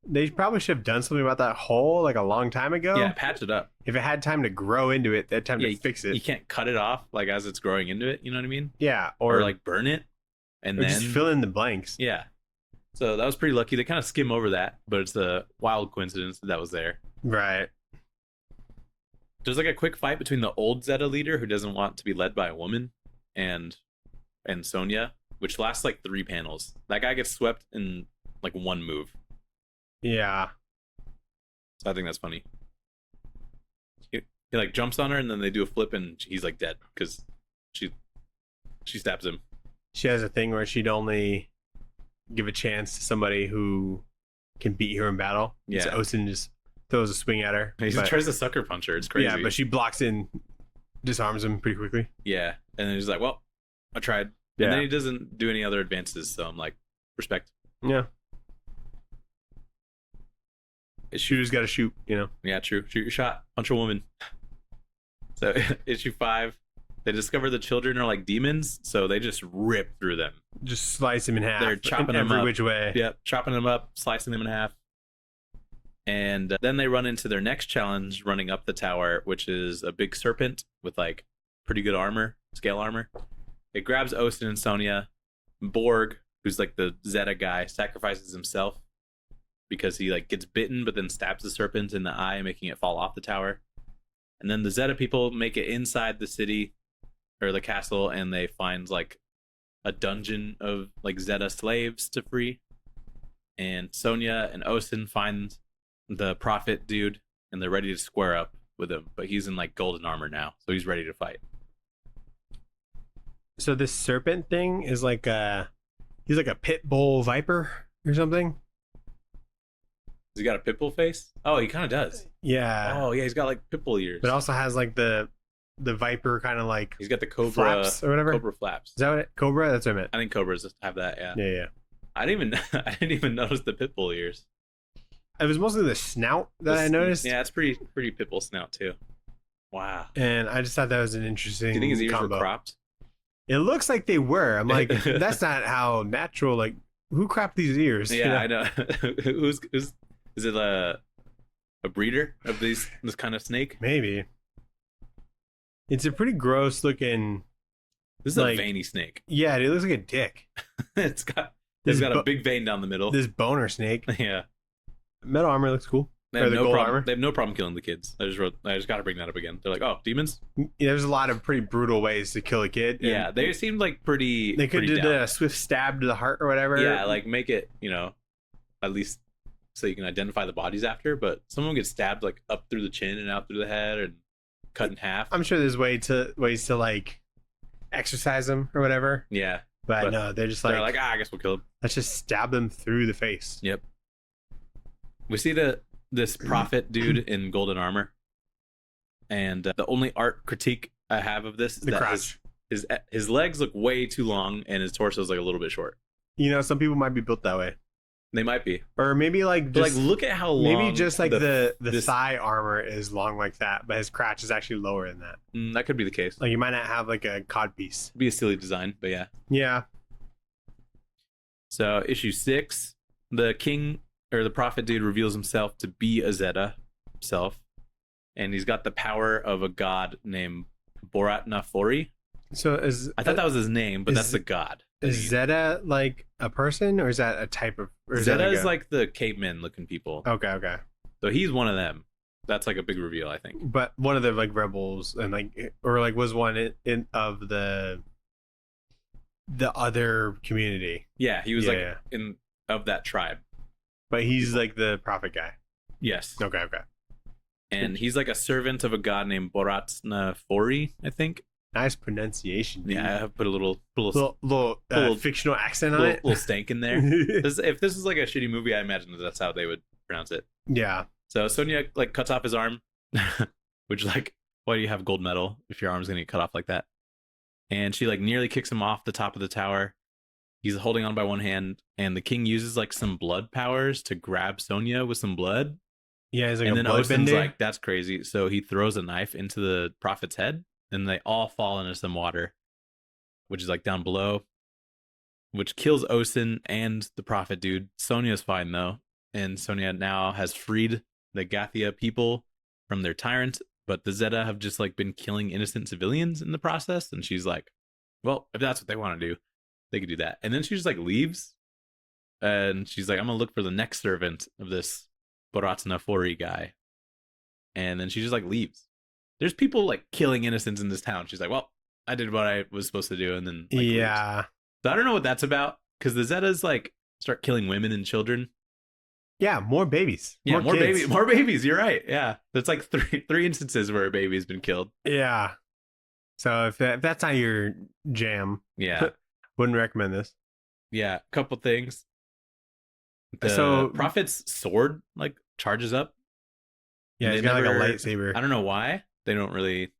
They probably should have done something about that hole like a long time ago. Yeah, patch it up. If it had time to grow into it, they had time to fix it. You can't cut it off like as it's growing into it, you know what I mean? Yeah. Or like burn it and then just fill in the blanks. Yeah. So that was pretty lucky. They kind of skim over that, but it's a wild coincidence that was there. Right. There's like a quick fight between the old Zeta leader who doesn't want to be led by a woman and Sonya, which lasts like 3 panels. That guy gets swept in like 1 move. Yeah. So I think that's funny. He like jumps on her and then they do a flip and he's like dead because she stabs him. She has a thing where she'd only give a chance to somebody who can beat her in battle. Yeah. So Osen just throws a swing at her. He just tries to sucker punch her. It's crazy. Yeah, but she blocks in, disarms him pretty quickly. Yeah. And then he's like, well, I tried. Yeah. And then he doesn't do any other advances. So I'm like, respect. Yeah. Shooter's got to shoot, you know? Yeah, true. Shoot your shot. Punch a woman. So issue 5, they discover the children are like demons, so they just rip through them. Just slice them in half. They're chopping them every up. which way. Yep, chopping them up, slicing them in half. And then they run into their next challenge running up the tower, which is a big serpent with like pretty good armor, scale armor. It grabs Osen and Sonya. Borg, who's like the Zeta guy, sacrifices himself because he like gets bitten but then stabs the serpent in the eye, making it fall off the tower. And then the Zeta people make it inside the city or the castle, and they find like a dungeon of like Zeta slaves to free. And Sonya and Osen find the prophet dude, and they're ready to square up with him, but he's in like golden armor now, so he's ready to fight. So this serpent thing is like He's like a pit bull viper or something. Has he got a pitbull face? Oh, he kind of does. Yeah. Oh, yeah, he's got like pitbull ears. But also has like the viper kind of like he's got the cobra flaps or whatever. Cobra flaps. Is that what Cobra? That's what I meant. I think cobras have that. Yeah. Yeah. I didn't even notice the pitbull ears. It was mostly the snout that I noticed. Yeah, it's pretty pitbull snout too. Wow. And I just thought that was an interesting. Do you think his ears combo. were cropped? It looks like they were. I'm like, that's not how natural. Like, who cropped these ears? Yeah, I know. Who's is it a breeder of this kind of snake? Maybe. It's a pretty gross looking. This is like, a veiny snake. Yeah, it looks like a dick. It's got a big vein down the middle. This boner snake. Yeah. Metal armor looks cool. They have no problem killing the kids. I just got to bring that up again. They're like, oh, demons? Yeah, there's a lot of pretty brutal ways to kill a kid. Yeah, they seemed like pretty. They could do a swift stab to the heart or whatever. Yeah, like make it, at least so you can identify the bodies after. But someone gets stabbed like up through the chin and out through the head and cut in half. I'm sure there's ways to like exercise them or whatever. Yeah, but no, they're just like I guess we'll kill them. Let's just stab them through the face. Yep. We see this prophet dude in golden armor, and the only art critique I have of this is the that crotch. His legs look way too long and his torso is like a little bit short. Some people might be built that way. They might be, or maybe like just, look at how long. Maybe just like the thigh armor is long like that, but his crotch is actually lower than that. That could be the case. Like you might not have like a codpiece. It'd be a silly design, but yeah. Yeah. So issue 6, the king or the prophet dude reveals himself to be a Zeta himself, and he's got the power of a god named Borat Nafori. So I thought that was his name, but that's the god. Is Zeta like a person, or is that a type of? Or Zeta is like the cavemen looking people. Okay. So he's one of them. That's like a big reveal, I think. But one of the like rebels and was one of the other community. Yeah, he was of that tribe. But he's like the prophet guy. Yes. Okay. And he's like a servant of a god named Borat Nafori, I think. Nice pronunciation. Dude. Yeah, I have put a little fictional accent on it. Little stank in there. If this was like a shitty movie, I imagine that's how they would pronounce it. Yeah. So Sonja like cuts off his arm, which like, why do you have gold medal if your arm's gonna get cut off like that? And she like nearly kicks him off the top of the tower. He's holding on by one hand, and the king uses like some blood powers to grab Sonja with some blood. Yeah, he's like and a then blood Osen's bender. like, that's crazy. So he throws a knife into the prophet's head, and they all fall into some water, which is like down below, which kills Osen and the prophet dude. Sonja's fine though, and Sonja now has freed the Gathia people from their tyrant, but the Zeta have just like been killing innocent civilians in the process, and she's like, well, if that's what they want to do, they could do that. And then she just like leaves, and she's like, I'm gonna look for the next servant of this Borat Nafori guy, and then she just like leaves. There's people like killing innocents in this town. She's like, well, I did what I was supposed to do, and then like, leaves. So I don't know what that's about, because the Zetas like start killing women and children. Yeah, more babies. Yeah, more babies. You're right. Yeah, that's like three instances where a baby's been killed. Yeah. So if that's not your jam, yeah, wouldn't recommend this. Yeah, a couple things. The prophet's sword like charges up. Yeah, he's got like a lightsaber. I don't know why. They don't really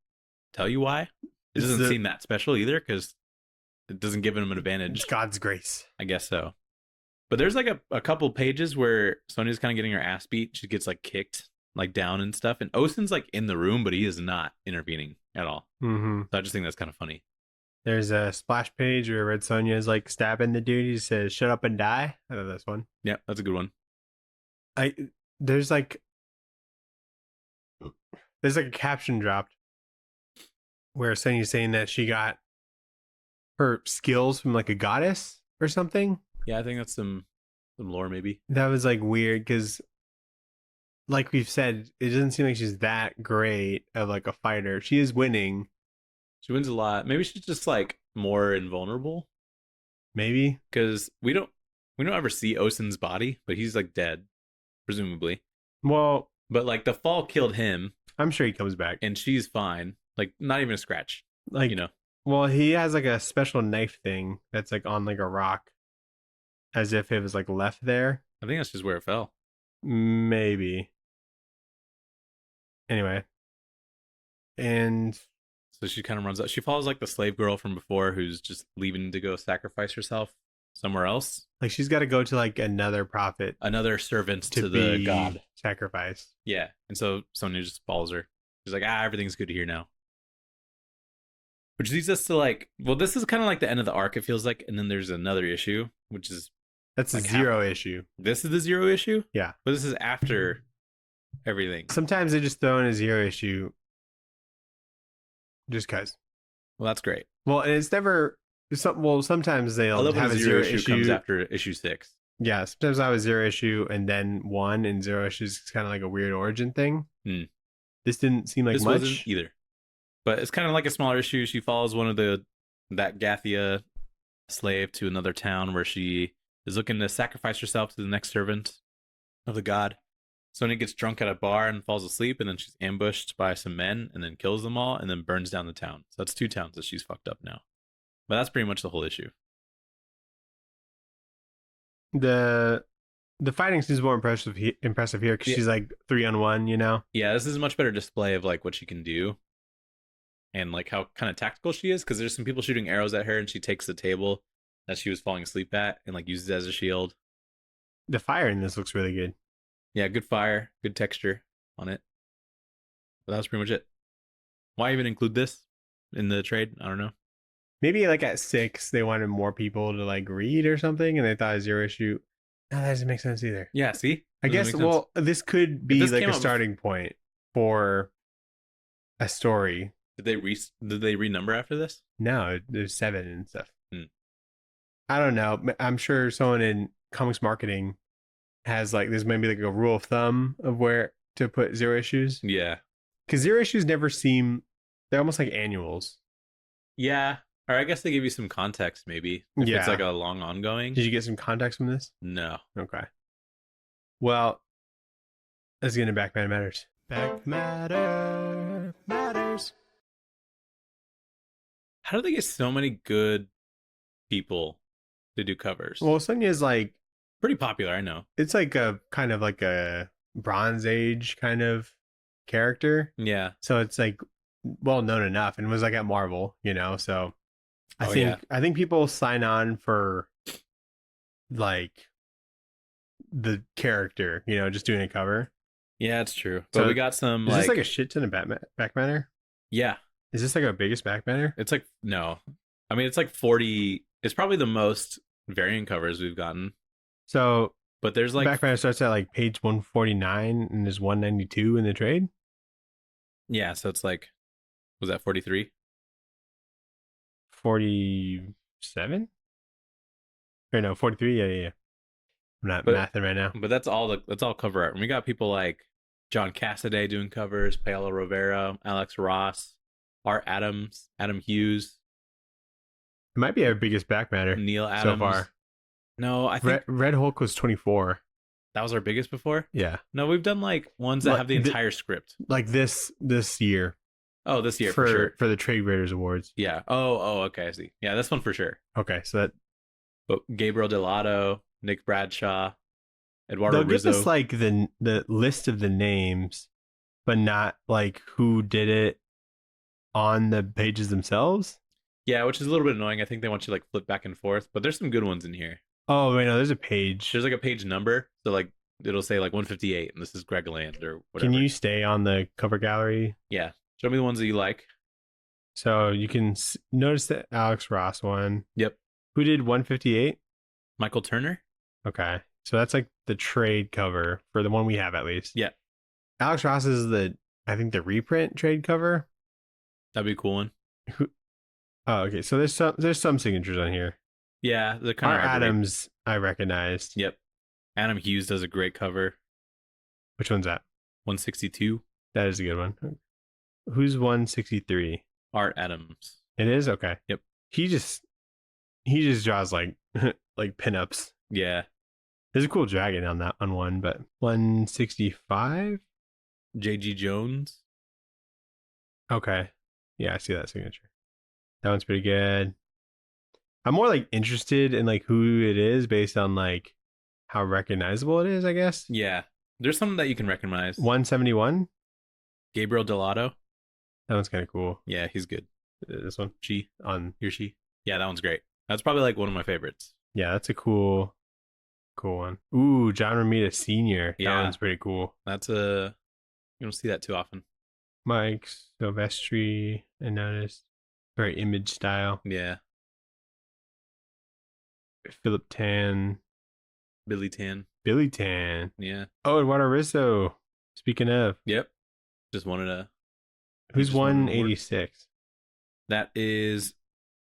tell you why. It doesn't seem that special either, because it doesn't give him an advantage. It's God's grace. I guess so. But there's like a couple pages where Sonja's kind of getting her ass beat. She gets like kicked like down and stuff. And Osen's like in the room, but he is not intervening at all. Mm-hmm. So I just think that's kind of funny. There's a splash page where Red Sonja is like stabbing the dude. He says, "Shut up and die." I love this one. Yeah, that's a good one. There's like a caption dropped where Sonja's saying that she got her skills from like a goddess or something. Yeah, I think that's some lore maybe. That was like weird, because like we've said, it doesn't seem like she's that great of like a fighter. She is winning. She wins a lot. Maybe she's just like more invulnerable. Maybe, because we don't ever see Osen's body, but he's like dead, presumably. Well, but like the fall killed him. I'm sure he comes back, and she's fine. Like not even a scratch. Like, you know. Well, he has like a special knife thing that's like on like a rock. as if it was like left there. I think that's just where it fell. Maybe. Anyway. And so she kind of runs out. She follows like the slave girl from before who's just leaving to go sacrifice herself somewhere else. Like she's got to go to like another prophet, another servant to the god. Sacrificed. Yeah. And so Sonya just follows her. She's like, everything's good here now. Which leads us to like, well, this is kind of like the end of the arc, it feels like. And then there's another issue, which is that's like a zero issue. This is the zero issue? Yeah. But this is after everything. Sometimes they just throw in a zero issue just because. Well, that's great. Well, and it's never. Sometimes they'll have a zero issue comes after issue 6. Yeah, sometimes I have a zero issue and then 1, and zero issues is kind of like a weird origin thing. This didn't seem like this much wasn't either. But it's kind of like a smaller issue. She follows one of that Gathia slave to another town where she is looking to sacrifice herself to the next servant of the god. Sonya gets drunk at a bar and falls asleep, and then she's ambushed by some men and then kills them all and then burns down the town. So that's 2 towns that she's fucked up now. But that's pretty much the whole issue. The fighting seems more impressive here because she's like 3-on-1, you know? Yeah, this is a much better display of like what she can do. And like how kind of tactical she is, because there's some people shooting arrows at her and she takes the table that she was falling asleep at and like uses it as a shield. The fire in this looks really good. Yeah, good fire, good texture on it. But that was pretty much it. Why even include this in the trade? I don't know. Maybe like at 6 they wanted more people to like read or something, and they thought a zero issue. No, that doesn't make sense either. Yeah, see? I guess, well, this could be like a starting point for a story. Did they renumber after this? No, there's 7 and stuff. I don't know. I'm sure someone in comics marketing has like, there's maybe like a rule of thumb of where to put zero issues. Yeah. Because zero issues never seem, they're almost like annuals. Yeah. Or I guess they give you some context maybe. If it's like a long ongoing. Did you get some context from this? No. Okay. Well, let's get into Back Matter Matters. Back Matter Matters. How do they get so many good people to do covers? Well, Sonya's like pretty popular, I know. It's like a kind of like a Bronze Age kind of character. Yeah. So it's like well known enough, and was like at Marvel, you know. So I think people sign on for like the character, you know, just doing a cover. Yeah, it's true. But so we got some. Is this like a shit ton of back matter? Yeah. Is this like our biggest back matter? It's like no. I mean, it's like 40. It's probably the most variant covers we've gotten. So, but there's like back matter starts at like page 149 and there's 192 in the trade. Yeah, so it's like, was that 43? 47? Or no, 43. Yeah. I'm not mathing right now. But that's all cover art. And we got people like John Cassaday doing covers, Paolo Rivera, Alex Ross, Art Adams, Adam Hughes. It might be our biggest back matter. Neil Adams. So far. No, I think Red Hulk was 24. That was our biggest before? Yeah. No, we've done like ones that have the entire script. Like this year. Oh, this year for sure. For the Tradewaiters Awards. Yeah. Oh, okay, I see. Yeah, this one for sure. Okay, so that. But Gabriel Delato, Nick Bradshaw, Eduardo Rizzo. They'll give us like the list of the names, but not like who did it on the pages themselves. Yeah, which is a little bit annoying. I think they want you to like flip back and forth, but there's some good ones in here. Oh, wait, no, there's a page. There's like a page number. So like it'll say like 158 and this is Greg Land or whatever. Can you stay on the cover gallery? Yeah. Show me the ones that you like. So you can notice the Alex Ross one. Yep. Who did 158? Michael Turner. Okay. So that's like the trade cover for the one we have at least. Yeah. Alex Ross is I think the reprint trade cover. That'd be a cool one. Oh, okay. So there's some signatures on here. Yeah, the kind of Adams I recognized. Yep. Adam Hughes does a great cover. Which one's that? 162. That is a good one. Who's 163? Art Adams. It is? Okay. Yep. He just draws like like pinups. Yeah. There's a cool dragon on one, but 165? J.G. Jones. Okay. Yeah, I see that signature. That one's pretty good. I'm more like interested in like who it is based on like how recognizable it is, I guess. Yeah. There's some that you can recognize. 171. Gabriel Delato. That one's kind of cool. Yeah, he's good. This one. She. On. He or she. Yeah, that one's great. That's probably like one of my favorites. Yeah, that's a cool one. Ooh, John Romita Sr. Yeah. That one's pretty cool. That's a... You don't see that too often. Mike Silvestri, I noticed. Very image style. Yeah. Philip Tan. Billy Tan. Yeah. Oh, Eduardo Rizzo. Speaking of. Yep. Just wanted to... Who's 186? That is...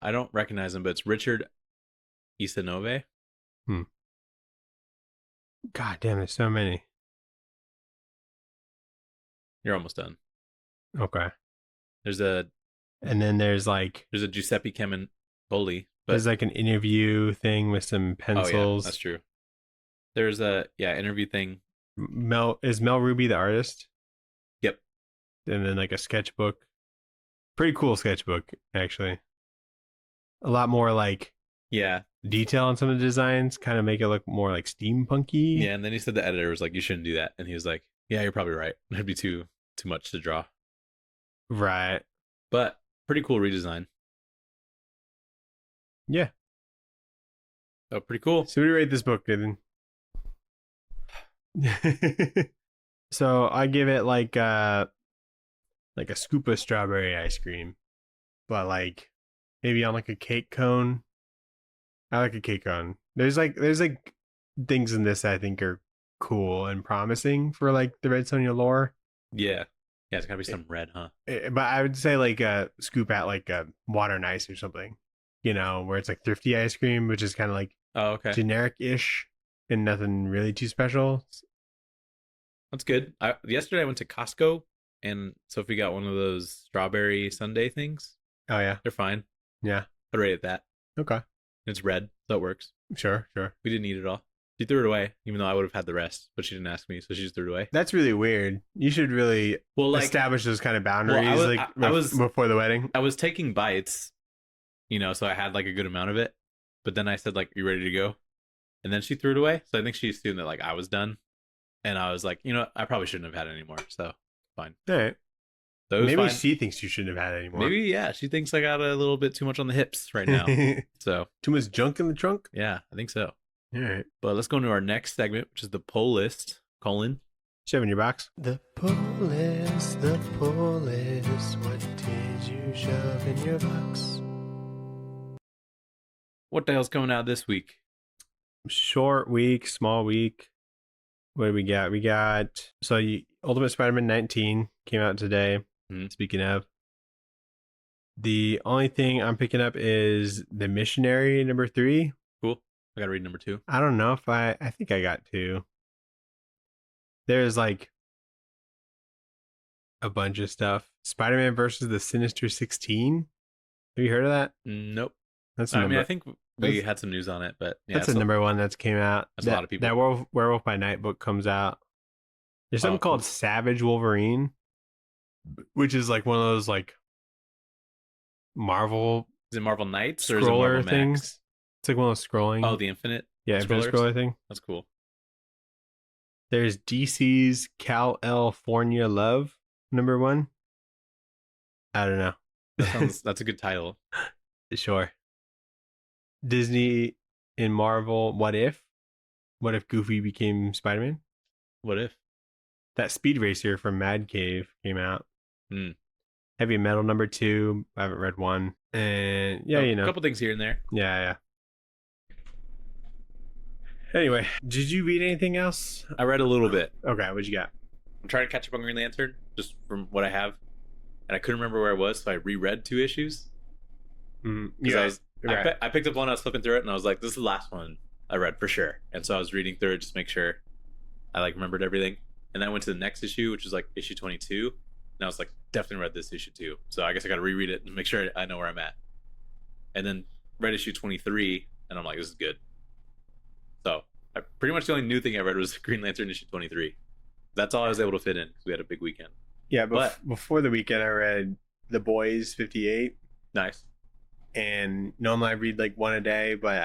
I don't recognize him, but it's Richard Isanove. God damn, there's so many. You're almost done. Okay. And then there's a Giuseppe Camemboli. There's like an interview thing with some pencils. Oh, yeah, that's true. There's a interview thing. Is Mel Ruby the artist? Yep. And then like a sketchbook. Pretty cool sketchbook, actually. A lot more like detail on some of the designs, kind of make it look more like steampunky. Yeah, and then he said the editor was like, "You shouldn't do that," and he was like, "Yeah, you're probably right. It'd be too much to draw." Right. But pretty cool redesign. Yeah. Oh, pretty cool. So what do you rate this book, Nathan? So I give it like a scoop of strawberry ice cream, but like maybe on like a cake cone. I like a cake cone. There's like things in this that I think are cool and promising for like the Red Sonja lore. Yeah. Yeah, it's gotta be some red, huh? But I would say like a scoop at like a water and ice or something, where it's like thrifty ice cream, which is kind of like generic-ish and nothing really too special. That's good. Yesterday I went to Costco and Sophie got one of those strawberry sundae things. Oh yeah, they're fine. Yeah, I'd rate it that. Okay, it's red, so it works. Sure. We didn't eat it all. She threw it away, even though I would have had the rest, but she didn't ask me, so she just threw it away. That's really weird. You should really establish those kind of boundaries before the wedding. I was taking bites, so I had like a good amount of it, but then I said like, "You ready to go?" And then she threw it away. So I think she assumed that like I was done, and I was like, I probably shouldn't have had it anymore. So fine. All right. Maybe she thinks you shouldn't have had it anymore. Maybe, yeah. She thinks I got a little bit too much on the hips right now. So too much junk in the trunk? Yeah, I think so. All right. But let's go into our next segment, which is the pull list. Colin. Shove in your box. The pull list. What did you shove in your box? What the hell's coming out this week? Short week, small week. What do we got? We got Ultimate Spider-Man 19 came out today. Speaking of, the only thing I'm picking up is The Missionary number 3. Cool. I gotta read number 2. I don't know if I think I got 2. There's like a bunch of stuff. Spider-Man versus the Sinister 16. Have you heard of that? Nope. That's I think we had some news on it, but yeah, that's a number 1 that's came out. That's a lot of people. That Werewolf by Night book comes out. There's something called Savage Wolverine, which is like one of those like Marvel. Is it Marvel Knights or is it Marvel things? Max? It's like one of those scrolling. Oh, the Infinite. Yeah, Infinite scroller thing. That's cool. There's DC's California Love number 1. I don't know. That's a good title. Sure. Disney and Marvel. What if Goofy became Spider-Man? What if that Speed Racer from Mad Cave came out? Heavy Metal number 2. I haven't read 1, and a couple things here and there. Yeah. Anyway, did you read anything else? I read a little bit. Okay, what'd you got? I'm trying to catch up on Green Lantern just from what I have, and I couldn't remember where I was, so I reread 2 issues. I picked up one, I was flipping through it, and I was like, this is the last one I read for sure. And so I was reading through it just to make sure I remembered everything. And then I went to the next issue, which was like issue 22. And I was like, definitely read this issue too. So I guess I got to reread it and make sure I know where I'm at. And then read issue 23, and I'm like, this is good. So pretty much the only new thing I read was Green Lantern issue 23. That's all I was able to fit in because we had a big weekend. Yeah, but before the weekend, I read The Boys 58. Nice. and normally I read like one a day, but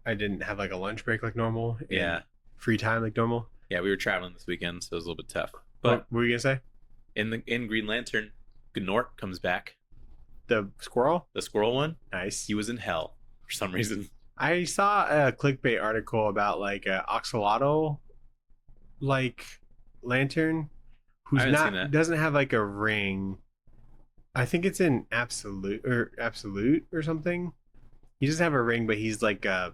I didn't have like a lunch break like normal. Yeah. Free time like normal. Yeah, we were traveling this weekend, so it was a little bit tough. But what were you gonna say? In Green Lantern, Gnort comes back. The squirrel? The squirrel one? Nice. He was in hell for some reason. I saw a clickbait article about like a axolotl like lantern who's doesn't have like a ring. I think it's in absolute or something. He doesn't have a ring, but he's like a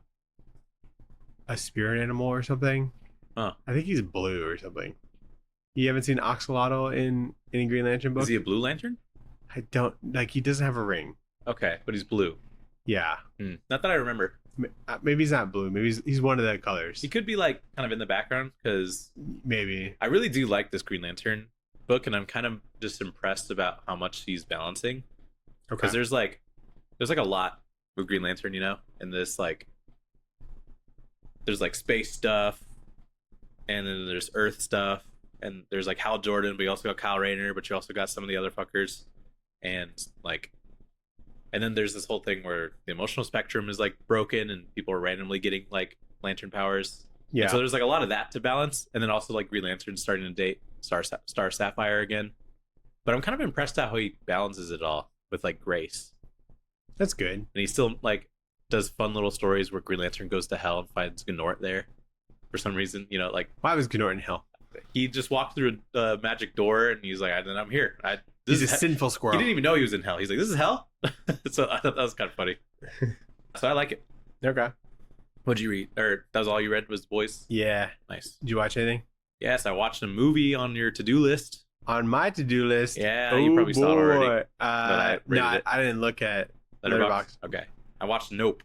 spirit animal or something. Huh. I think he's blue or something. You haven't seen Axolotl in any Green Lantern book? Is he a blue lantern? I don't like. He doesn't have a ring. Okay, but he's blue. Yeah. Not that I remember. Maybe he's not blue. Maybe he's one of the colors. He could be like kind of in the background because maybe I really do like this Green Lantern book, and I'm kind of just impressed about how much he's balancing. Because there's like a lot with Green Lantern, you know, and this like there's like space stuff, and then there's Earth stuff, and there's like Hal Jordan, but you also got Kyle Rayner, but you also got some of the other fuckers, and like. And then there's this whole thing where the emotional spectrum is like broken and people are randomly getting like lantern powers. Yeah. And so there's like a lot of that to balance. And then also like Green Lantern starting to date Star Sapphire again. But I'm kind of impressed at how he balances it all with like grace. That's good. And he still like does fun little stories where Green Lantern goes to hell and finds Gnort there for some reason. You know, like why was Gnort in hell? He just walked through a magic door and he's like, I'm here. He's a sinful squirrel. He didn't even know he was in hell. He's like, this is hell? So I thought that was kind of funny. So I like it. Okay. What'd you read? Or that was all you read was Boys? Yeah. Nice. Did you watch anything? Yes, I watched a movie on your to-do list. On my to-do list? Yeah, you probably saw it already. I didn't look at Letterboxd. Okay. I watched Nope.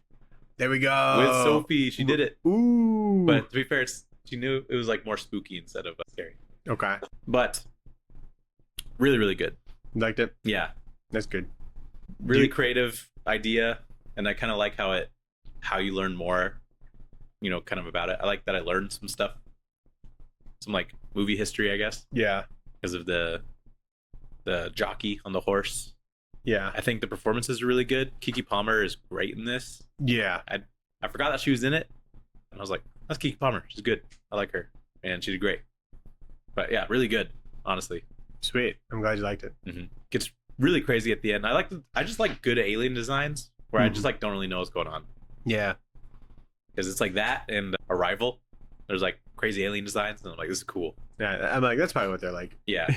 There we go. With Sophie. She did it. Ooh. But to be fair, she knew it was like more spooky instead of scary. Okay. But really, really good. You liked it? Yeah. That's good. Really creative idea, and I kind of like how you learn more, you know, kind of about it. I like that I learned some stuff, some like movie history, I guess. Yeah. Because of the jockey on the horse. Yeah. I think the performances are really good. Keke Palmer is great in this. Yeah. I forgot that she was in it, and I was like, that's Keke Palmer. She's good. I like her, and she did great. But yeah, really good, honestly. Sweet. I'm glad you liked it. Mm-hmm. Gets really crazy at the end. I just like good alien designs where I just like don't really know what's going on. Yeah. Because it's like that and Arrival. There's like crazy alien designs, and I'm like, this is cool. Yeah, I'm like, that's probably what they're like. Yeah.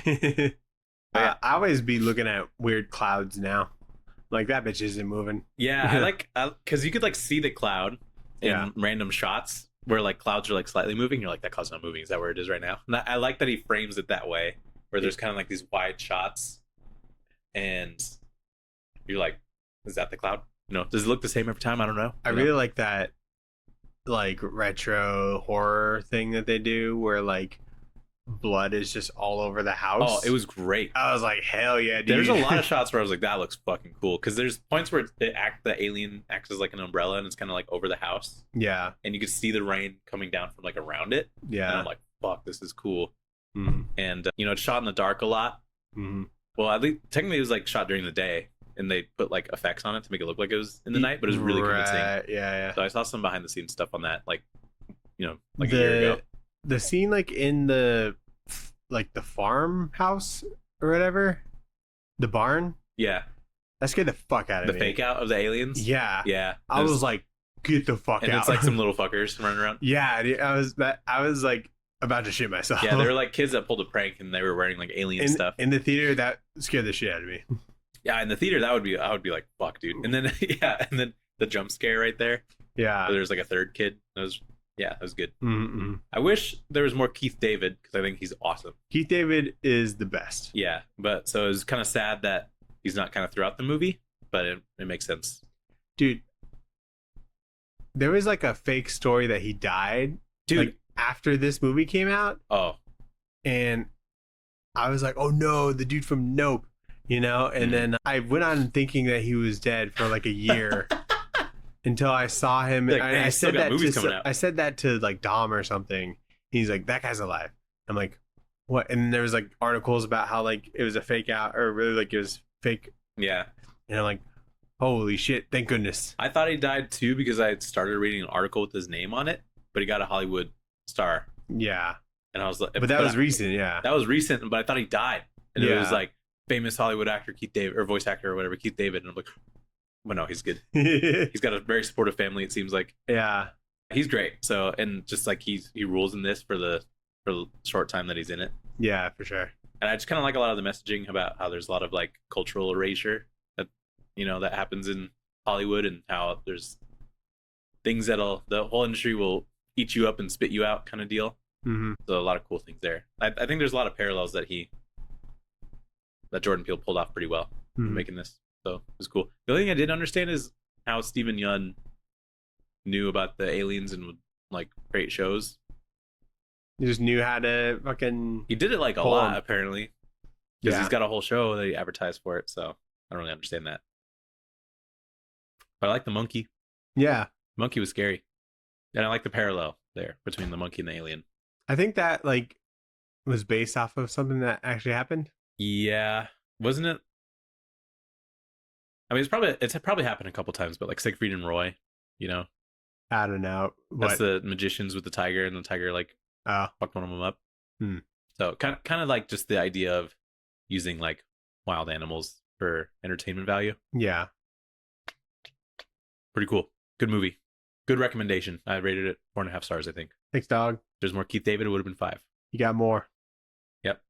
I always be looking at weird clouds now. Like that bitch isn't moving. Yeah, I like because you could like see the cloud in random shots where like clouds are like slightly moving. You're like, that cloud's not moving. Is that where it is right now? And I like that he frames it that way, where there's kind of like these wide shots, and you're like, is that the cloud? You know, does it look the same every time? I don't know. I really like that like retro horror thing that they do where like blood is just all over the house. Oh, it was great. I was like, hell yeah, dude. There's a lot of shots where I was like, that looks fucking cool. Because there's points where the alien acts as like an umbrella and it's kind of like over the house. Yeah. And you can see the rain coming down from like around it. Yeah. And I'm like, fuck, this is cool. Mm-hmm. And, you know, it's shot in the dark a lot. Mm-hmm. Well, at least technically it was like shot during the day. And they put like effects on it to make it look like it was in the night, but it was really convincing. Yeah. So I saw some behind the scenes stuff on that, like, you know, like a year ago. The scene like in the farmhouse or whatever, the barn. Yeah. That scared the fuck out of me. The fake out of the aliens. Yeah. Yeah. I was like, get the fuck out. And it's like some little fuckers running around. Yeah, dude, I was like about to shit myself. Yeah, they were like kids that pulled a prank and they were wearing like alien stuff. In the theater, that scared the shit out of me. Yeah, in the theater, I would be like, fuck, dude. And then and then the jump scare right there. Yeah. There's like a third kid. That was good. Mm-hmm. I wish there was more Keith David because I think he's awesome. Keith David is the best. Yeah, but so it's kind of sad that he's not kind of throughout the movie, but it makes sense. Dude, there was like a fake story that he died, dude, like, after this movie came out. Oh. And I was like, oh no, the dude from Nope. You know, and then I went on thinking that he was dead for like a year until I saw him. Like, I said that to like Dom or something. He's like, that guy's alive. I'm like, what? And there was like articles about how like it was a fake out or really like it was fake. Yeah. And I'm like, Holy shit! Thank goodness. I thought he died too because I started reading an article with his name on it, but he got a Hollywood star, Yeah, and I was like, but that was recent. Yeah, that was recent, but I thought he died, and it was Yeah. like famous Hollywood actor Keith David or voice actor or whatever Keith David, and I'm like, well, no, he's good. He's got a very supportive family. It seems like yeah, he's great. So, and just like he rules in this for the short time that he's in it. yeah, for sure. And I just kind of like a lot of the messaging about how there's a lot of like cultural erasure that that happens in Hollywood, and how there's things that'll the whole industry will eat you up and spit you out kind of deal. Mm-hmm. So a lot of cool things there. I think there's a lot of parallels that Jordan Peele pulled off pretty well in making this. So it was cool. The only thing I didn't understand is how Steven Yeun knew about the aliens and would like create shows. You just knew how to fucking. He did it like a Pull lot him. apparently, because Yeah. he's got a whole show that he advertised for it. So I don't really understand that. But I like the monkey. Yeah, Monkey was scary, and I like the parallel there between the monkey and the alien. I think that like was based off of something that actually happened. Yeah, wasn't it? I mean, it's probably happened a couple times, but like Siegfried and Roy, I don't know. that's the magicians with the tiger, and the tiger like Oh, fucked one of them up. Hmm. So kind of like just the idea of using like wild animals for entertainment value. yeah. Pretty cool. Good movie. Good recommendation. I rated it 4.5 stars. I think. Thanks, dog. If there's more Keith David, it would have been 5. You got more. Yep.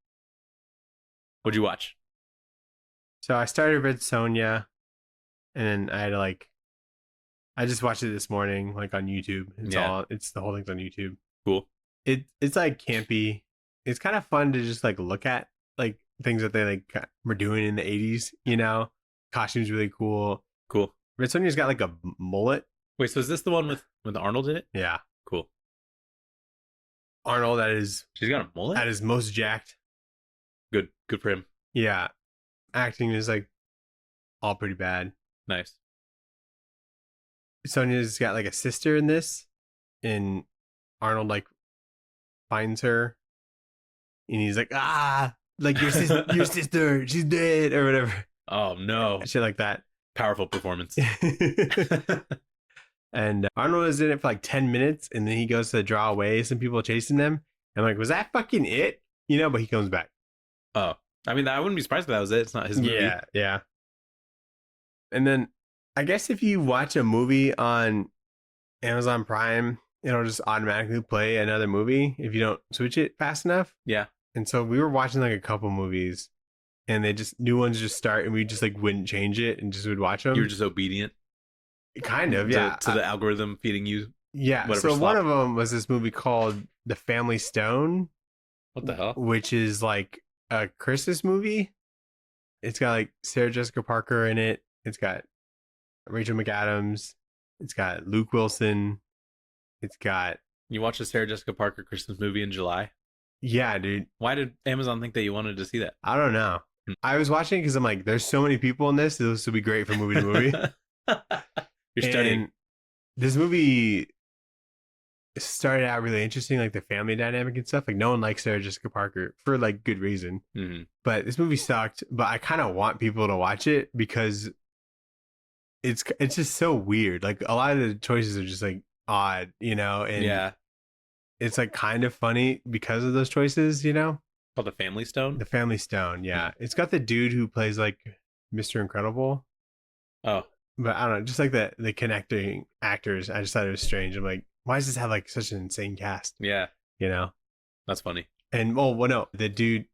What'd you watch? So I started Red Sonja, and then I had to like. I just watched it this morning, like on YouTube. It's the whole thing's on YouTube. Cool. It's like campy. It's kind of fun to just like look at like things that they like were doing in the 80s, Costumes really cool. Cool. Red Sonja's got like a mullet. Wait, so is this the one with Arnold in it? Yeah. Cool. Arnold She's got a mullet? at his most jacked. Good for him. Yeah. Acting is like all pretty bad. Nice. Sonja's got like a sister in this, and Arnold like finds her, and he's like, like your sister, she's dead or whatever, Oh no. shit like that. Powerful performance. And Arnold is in it for like 10 minutes, and then he goes to draw away some people chasing them. I'm like, was that fucking it? But he comes back. Oh. I mean, I wouldn't be surprised if that was it. It's not his movie. Yeah. And then I guess if you watch a movie on Amazon Prime, it'll just automatically play another movie if you don't switch it fast enough. Yeah. And so we were watching like a couple movies, and new ones just start, and we just like wouldn't change it and just would watch them. You were just obedient. Kind of, yeah. To the algorithm feeding you. Yeah. whatever So slop. one of them was this movie called The Family Stone, What the hell? which is like a Christmas movie. It's got like Sarah Jessica Parker in it. It's got Rachel McAdams. It's got Luke Wilson. It's got You watched the Sarah Jessica Parker Christmas movie in July? yeah, dude. Why did Amazon think that you wanted to see that? I don't know. I was watching because I'm like, there's so many people in this. This would be great from movie to movie. You're studying. And this movie started out really interesting, like the family dynamic and stuff. Like no one likes Sarah Jessica Parker for like good reason. Mm-hmm. But this movie sucked. But I kind of want people to watch it because it's just so weird. Like a lot of the choices are just like odd, and Yeah. it's like kind of funny because of those choices, Called The Family Stone? The Family Stone, yeah. It's got the dude who plays like Mr. Incredible. Oh. But I don't know, just like the connecting actors, I just thought it was strange. I'm like, why does this have like such an insane cast? Yeah. You know? That's funny. And no, the dude,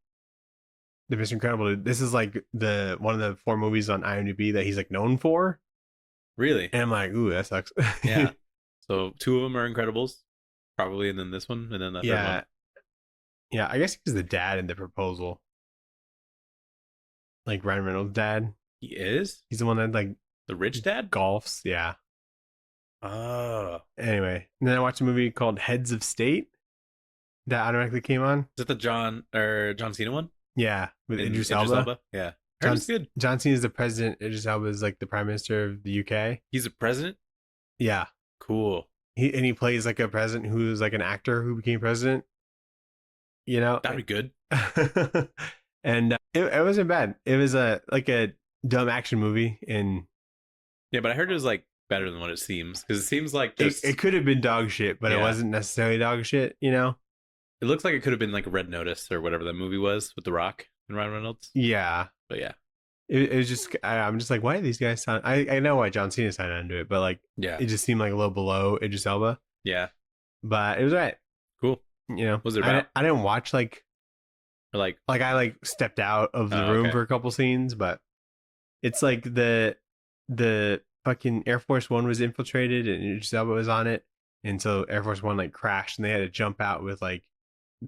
the Mr. Incredible dude, this is like one of the 4 movies on IMDb that he's like known for. Really? And I'm like, ooh, that sucks. Yeah. So 2 of them are Incredibles, probably, and then this one, and then the third one. Yeah, I guess he's the dad in The Proposal. Like Ryan Reynolds' dad. He is? He's the one that like The rich dad? golfs. Yeah. Oh. Anyway, and then I watched a movie called Heads of State that automatically came on. Is it the John Cena one? Yeah, with Idris Elba. Yeah. John- Heard good. John Cena is the president. Idris Elba is like the prime minister of the UK. He's a president? Yeah, Cool. he plays like a president who's like an actor who became president. That'd be good. And it wasn't bad. It was like a dumb action movie, and Yeah, but I heard it was like better than what it seems, because it seems like just It could have been dog shit, but it Yeah. wasn't necessarily dog shit, you know? it looks like it could have been like Red Notice or whatever that movie was with The Rock and Ryan Reynolds. Yeah. But yeah, It was just, I'm just like, why do these guys sound? I know why John Cena signed on to it, but like, yeah, it just seemed like a little below Idris Elba. yeah. But it was right. Cool. You know, What was it about? I didn't watch like Or like, I like stepped out of the room okay. for a couple scenes, but it's like the fucking Air Force One was infiltrated and Idris Elba was on it, and so Air Force One like crashed and they had to jump out with like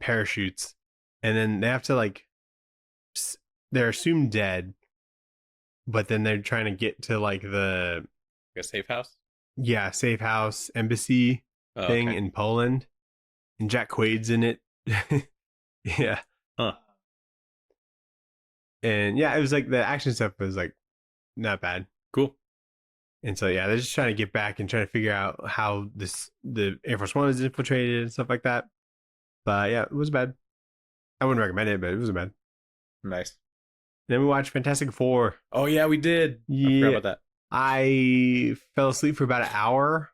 parachutes, and then they have to like they're assumed dead, but then they're trying to get to like the a safe house. safe house embassy thing Okay. in Poland, and Jack Quaid's in it. Yeah. Huh. And yeah, it was like the action stuff was like not bad. Cool. And so yeah, they're just trying to get back and trying to figure out how the Air Force One is infiltrated and stuff like that. But yeah, it was bad. I wouldn't recommend it, but it wasn't bad. Nice. Then we watched Fantastic Four. Oh yeah, we did. I forgot about that. I fell asleep for about an hour,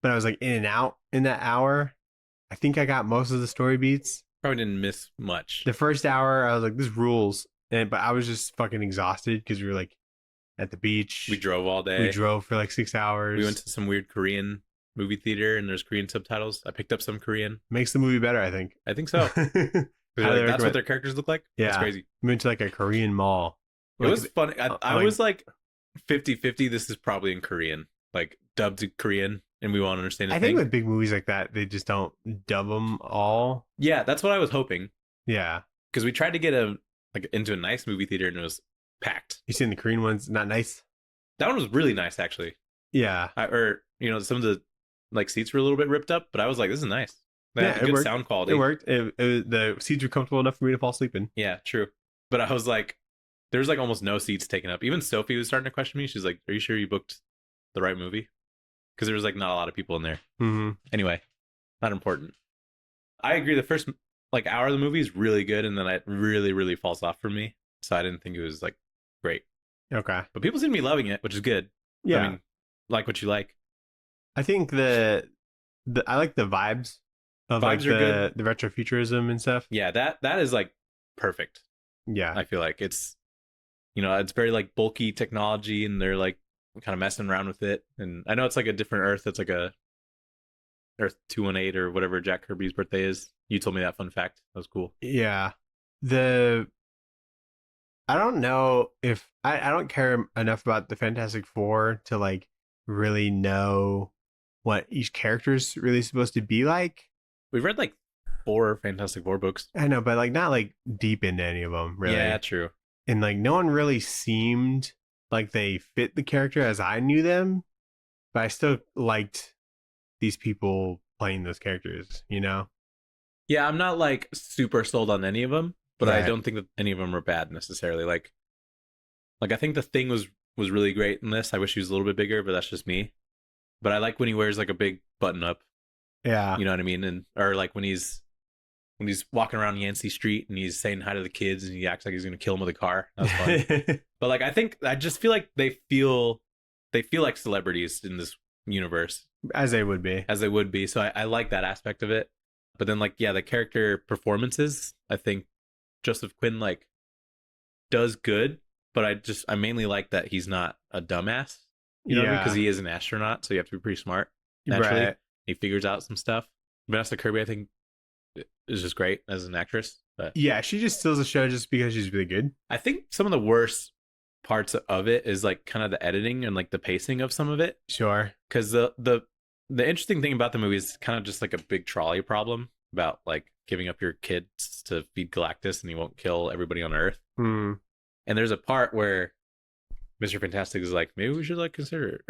but I was like in and out in that hour. I think I got most of the story beats. Probably didn't miss much. The first hour, I was like, this rules. But I was just fucking exhausted because we were like at the beach. We drove all day. We drove for like 6 hours. We went to some weird Korean movie theater and there's Korean subtitles. I picked up some Korean. Makes the movie better, I think. I think so. Like, that's what their characters look like? Yeah. That's crazy. We went to like a Korean mall. It was funny. I was like 50-50. This is probably in Korean, like dubbed to Korean, and we won't understand a I thing. think with big movies like that, they just don't dub them all. Yeah, that's what I was hoping. Yeah. Because we tried to get into a nice movie theater and it was packed. You seen the Korean ones? Not nice? That one was really nice, actually. Yeah. Some of the like seats were a little bit ripped up, but I was like, this is nice. They had good worked. sound quality. It worked. The seats were comfortable enough for me to fall asleep in. Yeah, true. But I was like, there was like almost no seats taken up. Even Sophie was starting to question me. She's like, are you sure you booked the right movie? Because there was like not a lot of people in there. Mm-hmm. Anyway, not important. I agree. The first like hour of the movie is really good, and then it really, really falls off for me. So I didn't think it was like great. Okay. But people seem to be loving it, which is good. Yeah. I mean, like what you like. I think I like the vibes of Vibes like are good. the retrofuturism and stuff. Yeah, that is like perfect. Yeah. I feel like it's very like bulky technology, and they're like kind of messing around with it. And I know it's like a different Earth. It's like a Earth 218 or whatever Jack Kirby's birthday is. You told me that fun fact. That was cool. Yeah. I don't know if I don't care enough about the Fantastic Four to like really know what each character is really supposed to be like. We've read like 4 Fantastic Four books. I know, but like not like deep into any of them, really. Yeah, true. And like no one really seemed like they fit the character as I knew them, but I still liked these people playing those characters, you know? Yeah, I'm not like super sold on any of them, but Right. I don't think that any of them are bad necessarily. Like I think the Thing was really great in this. I wish he was a little bit bigger, but that's just me. But I like when he wears like a big button up. Yeah. You know what I mean? And or like when he's walking around Yancey Street and he's saying hi to the kids and he acts like he's gonna kill them with a car. That was fun. But like I just feel like they feel like celebrities in this universe. As they would be. So I like that aspect of it. But then like, yeah, the character performances, I think Joseph Quinn like does good, but I mainly like that he's not a dumbass. You know what I mean? Because he is an astronaut, so you have to be pretty smart. Naturally. Right. He figures out some stuff. Vanessa Kirby, I think, is just great as an actress. But Yeah, she just steals the show just because she's really good. I think some of the worst parts of it is like kind of the editing and like the pacing of some of it. Sure. Because the interesting thing about the movie is kind of just like a big trolley problem about like giving up your kids to feed Galactus and he won't kill everybody on Earth. Hmm. And there's a part where Mr. Fantastic is like, maybe we should like consider it.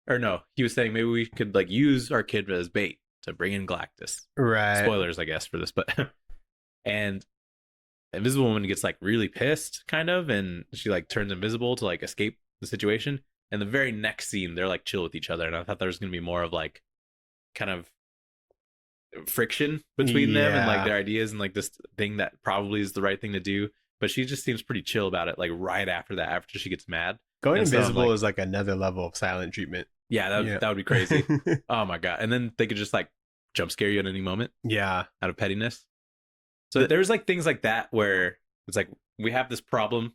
Or no, he was saying maybe we could like use our kid as bait to bring in Galactus. Right. Spoilers, I guess, for this, but and Invisible Woman gets like really pissed, kind of, and she like turns invisible to like escape the situation. And the very next scene, they're like chill with each other, and I thought there was gonna be more of like kind of friction between them and like their ideas and like this thing that probably is the right thing to do. But she just seems pretty chill about it. Like right after that, after she gets mad, Going And so I'm invisible like, is like another level of silent treatment. yeah, that would be crazy. Oh my god! And then they could just like jump scare you at any moment Yeah. out of pettiness. So there's like things like that where it's like we have this problem,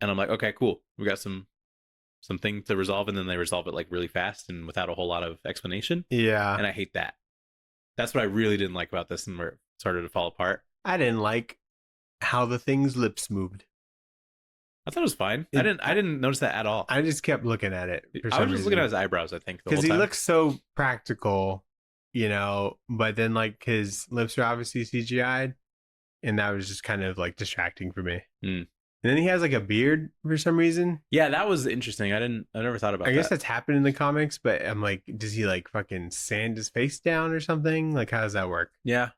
and I'm like, okay, cool, we got something to resolve, and then they resolve it like really fast and without a whole lot of explanation. Yeah. And I hate that. That's what I really didn't like about this, and where it started to fall apart. I didn't like how the thing's lips moved. I thought it was fine. I didn't notice that at all. I just kept looking at it. I was just looking at his eyebrows, I think, because he looks so practical, you know. But then like his lips are obviously CGI'd, and that was just kind of like distracting for me. And then he has like a beard for some reason. Yeah, that was interesting. I never thought about that. I guess that's happened in the comics, but I'm like, does he like fucking sand his face down or something? Like, how does that work? Yeah.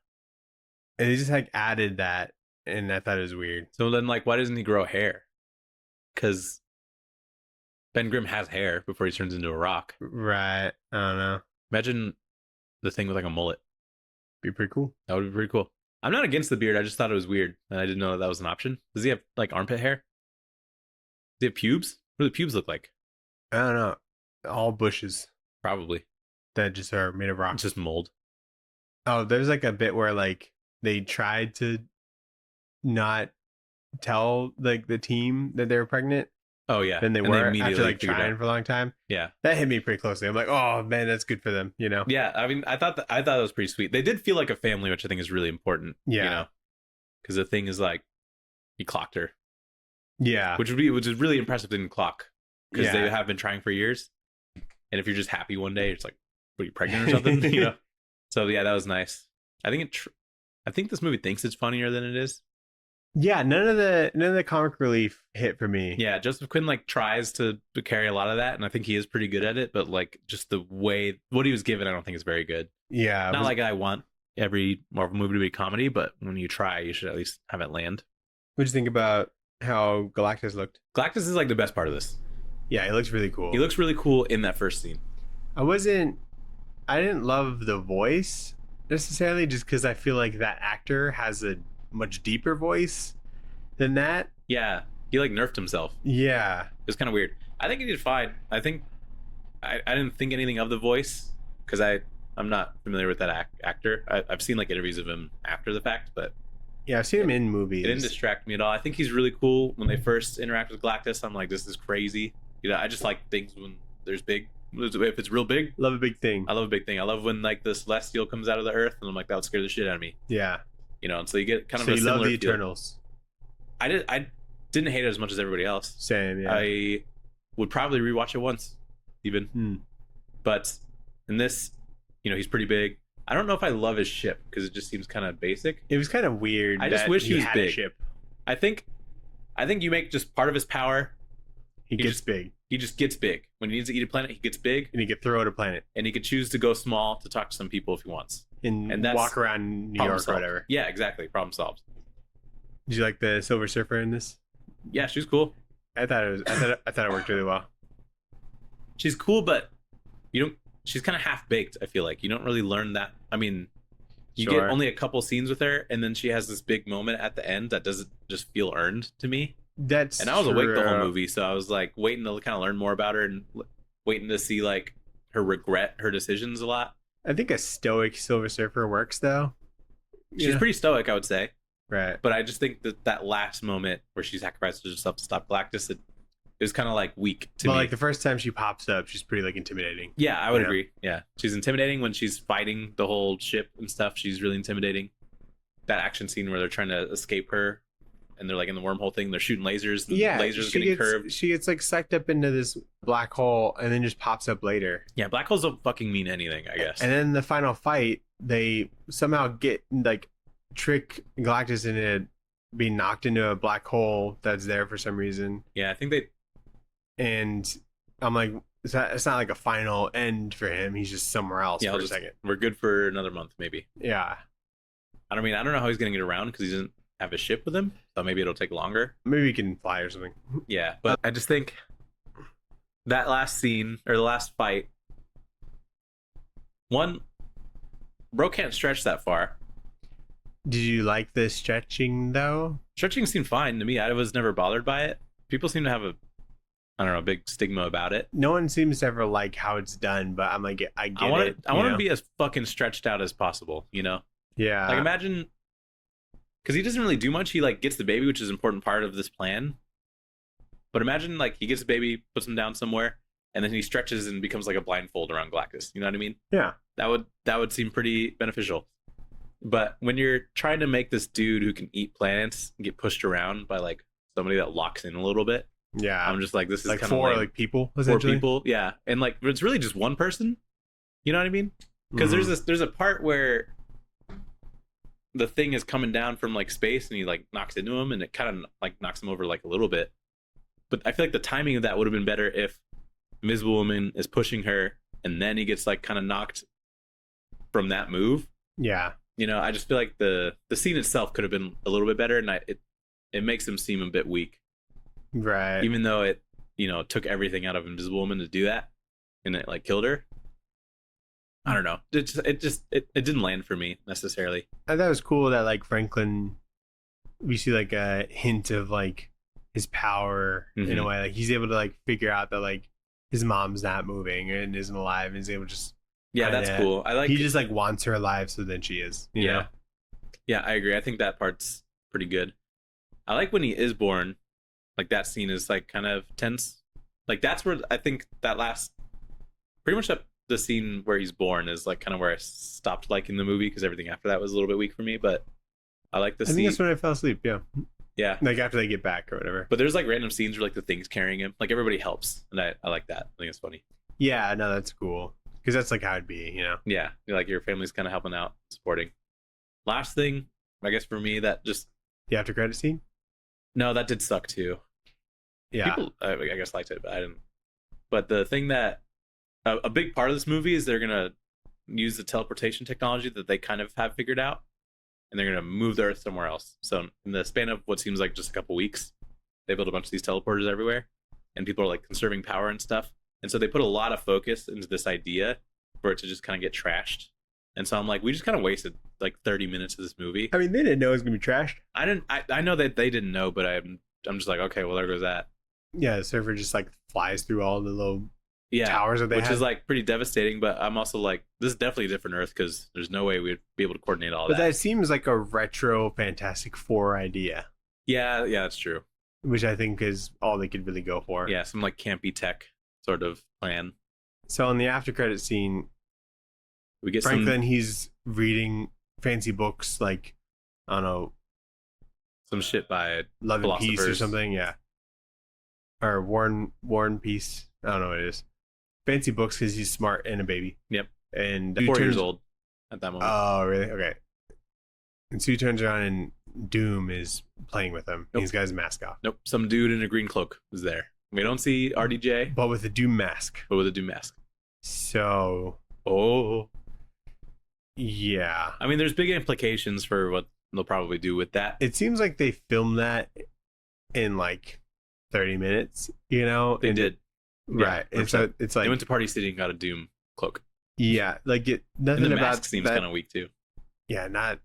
And he just like added that, and I thought it was weird. So then, like, why doesn't he grow hair? Because Ben Grimm has hair before he turns into a rock. Right. I don't know. Imagine the thing with like a mullet. Be pretty cool. That would be pretty cool. I'm not against the beard. I just thought it was weird, and I didn't know that was an option. Does he have like armpit hair? Does he have pubes? What do the pubes look like? I don't know. All bushes Probably that just are made of rock. it's just mold. Oh, there's like a bit where like they tried to not tell like the team that they were pregnant. Oh yeah, Then they and were immediately after like figured trying out. for a long time. Yeah, That hit me pretty closely. I'm like, oh man, that's good for them, you know? yeah. I mean, I thought that was pretty sweet. They did feel like a family, which I think is really important. Yeah. You know, because the thing is like he clocked her, Yeah. which is really impressive. Didn't clock because Yeah. they have been trying for years. And if you're just happy one day, it's like, what, are you pregnant or something? You know. So yeah, that was nice. I think I think this movie thinks it's funnier than it is. Yeah, none of the comic relief hit for me. Yeah, Joseph Quinn like tries to carry a lot of that, and I think he is pretty good at it. But like just the way what he was given, I don't think is very good. Yeah. Not like I want every Marvel movie to be comedy, but when you try, you should at least have it land. What'd you think about how Galactus looked? Galactus is like the best part of this. Yeah, he looks really cool. He looks really cool in that first scene. I didn't love the voice necessarily, just because I feel like that actor has a much deeper voice than that. Yeah, he like nerfed himself. Yeah. It was kind of weird. I think he did fine. I think I didn't think anything of the voice because I'm not familiar with that actor. I've seen like interviews of him after the fact, but Yeah, I've seen him in movies. it didn't distract me at all. I think he's really cool. When they first interact with Galactus, I'm like, this is crazy. You know, I just like things when there's big. If it's real big, Love a big thing. I love a big thing. I love when like the Celestial comes out of the Earth, and I'm like, that would scare the shit out of me. Yeah. You know, and so you get kind of So a you similar love the feel. Eternals. I didn't hate it as much as everybody else. Same, yeah. I would probably rewatch it once, even. But in this, you know, he's pretty big. I don't know if I love his ship because it just seems kind of basic. It was kind of weird. I just that wish he was had a big. ship. I think you make just part of his power. He gets big. He just gets big. When he needs to eat a planet, he gets big, And he could throw at a planet. and he could choose to go small to talk to some people if he wants. And that's walk around New Problem York or solved. whatever. Yeah, exactly. Problem solved. Did you like the Silver Surfer in this? Yeah, she's cool. I thought it worked really well. She's cool, but she's kind of half baked. I feel like you don't really learn that. I mean, you Sure. get only a couple scenes with her, and then she has this big moment at the end that doesn't just feel earned to me. That's And I was awake the whole true. movie, so I was like waiting to kind of learn more about her and waiting to see like her regret her decisions a lot. I think a stoic Silver Surfer works though. She's pretty stoic, I would say, right. but I just think that last moment where she sacrifices herself to stop Galactus, it was kind of like weak to But me. like the first time she pops up, she's pretty like intimidating. Yeah, I would Yeah. agree. Yeah, she's intimidating when she's fighting the whole ship and stuff. She's really intimidating. That action scene where they're trying to escape her, and they're like in the wormhole thing. They're shooting lasers. And Yeah, lasers she getting gets, curved. She gets like sucked up into this black hole and then just pops up later. Yeah, black holes don't fucking mean anything, I guess. And then the final fight, they somehow get like trick Galactus into being knocked into a black hole that's there for some reason. Yeah, I think they. And I'm like, it's not like a final end for him. He's just somewhere else Yeah, for a second. we're good for another month, maybe. Yeah. I don't know how he's gonna get around because he doesn't have a ship with him, so maybe it'll take longer. Maybe he can fly or something. Yeah, but I just think that last scene or the last fight, bro can't stretch that far. Did you like the stretching though? Stretching seemed fine to me. I was never bothered by it. People seem to have a I don't know, big stigma about it. No one seems to ever like how it's done, but I'm like, I get it. I want to be as fucking stretched out as possible, you know? Yeah. Like imagine, because he doesn't really do much. He like gets the baby, which is an important part of this plan. But imagine like he gets the baby, puts him down somewhere, and then he stretches and becomes like a blindfold around Galactus. You know what I mean? Yeah. That would seem pretty beneficial. But when you're trying to make this dude who can eat planets get pushed around by like somebody that locks in a little bit, yeah, I'm just like, this is like kind of four lame. like people, Four people, yeah, and like it's really just one person. You know what I mean? Because there's a part where the thing is coming down from like space and he like knocks into him and it kind of like knocks him over like a little bit. But I feel like the timing of that would have been better if Invisible Woman is pushing her and then he gets like kind of knocked from that move. Yeah. You know, I just feel like the scene itself could have been a little bit better, and it makes him seem a bit weak. Right. Even though it, you know, took everything out of Invisible Woman to do that, and it like killed her. I don't know. It didn't land for me necessarily. I thought it was cool that like Franklin, we see like a hint of like his power in a way. Like he's able to like figure out that like his mom's not moving and isn't alive, and is able to just. Yeah, that's cool. I like. He just like wants her alive, so then she is. You know? Yeah, I agree. I think that part's pretty good. I like when he is born. Like that scene is like kind of tense. Like that's where I think that last, pretty much the scene where he's born is like kind of where I stopped liking the movie because everything after that was a little bit weak for me. But I like the scene. I think that's when I fell asleep. Yeah. Yeah. Like after they get back or whatever. But there's like random scenes where like the thing's carrying him. Like everybody helps, and I like that. I think it's funny. Yeah, no, that's cool. Because that's like how it'd be, you know? Yeah. Like your family's kind of helping out, supporting. Last thing, I guess for me, that just... The after credit scene? No, that did suck too. Yeah. People, I guess, liked it, but I didn't. But the thing that... A big part of this movie is they're going to use the teleportation technology that they kind of have figured out, and they're going to move the Earth somewhere else. So in the span of what seems like just a couple weeks, they built a bunch of these teleporters everywhere, and people are like conserving power and stuff. And so they put a lot of focus into this idea for it to just kind of get trashed. And so I'm like, we just kind of wasted like 30 minutes of this movie. I mean, they didn't know it was gonna be trashed. I know that they didn't know, but I'm just like, okay, well there goes that. Yeah, the server just like flies through all the little yeah, towers that they which had. is like pretty devastating. But I'm also like, this is definitely a different Earth because there's no way we'd be able to coordinate all but that. that seems like a retro Fantastic Four idea. Yeah, that's true. Which I think is all they could really go for. Yeah, some like campy tech sort of plan. So in the after credit scene, we get Franklin, he's reading fancy books like, I don't know, some shit by Love and Peace or something, yeah. Or War and Peace. I don't know what it is. Fancy books because he's smart and a baby. Yep. And 4 years old at that moment. Oh, really? Okay. And so he turns around and Doom is playing with him. Nope. He's got his mask off. Nope. Some dude in a green cloak was there. We don't see RDJ, But with a Doom mask. but with a Doom mask. So, yeah. I mean, there's big implications for what they'll probably do with that. It seems like they filmed that in like 30 minutes, you know? They did. Right. Yeah, and so it's like, they went to Party City and got a Doom cloak. yeah, like nothing And the about mask seems that. kind of weak too. Yeah, not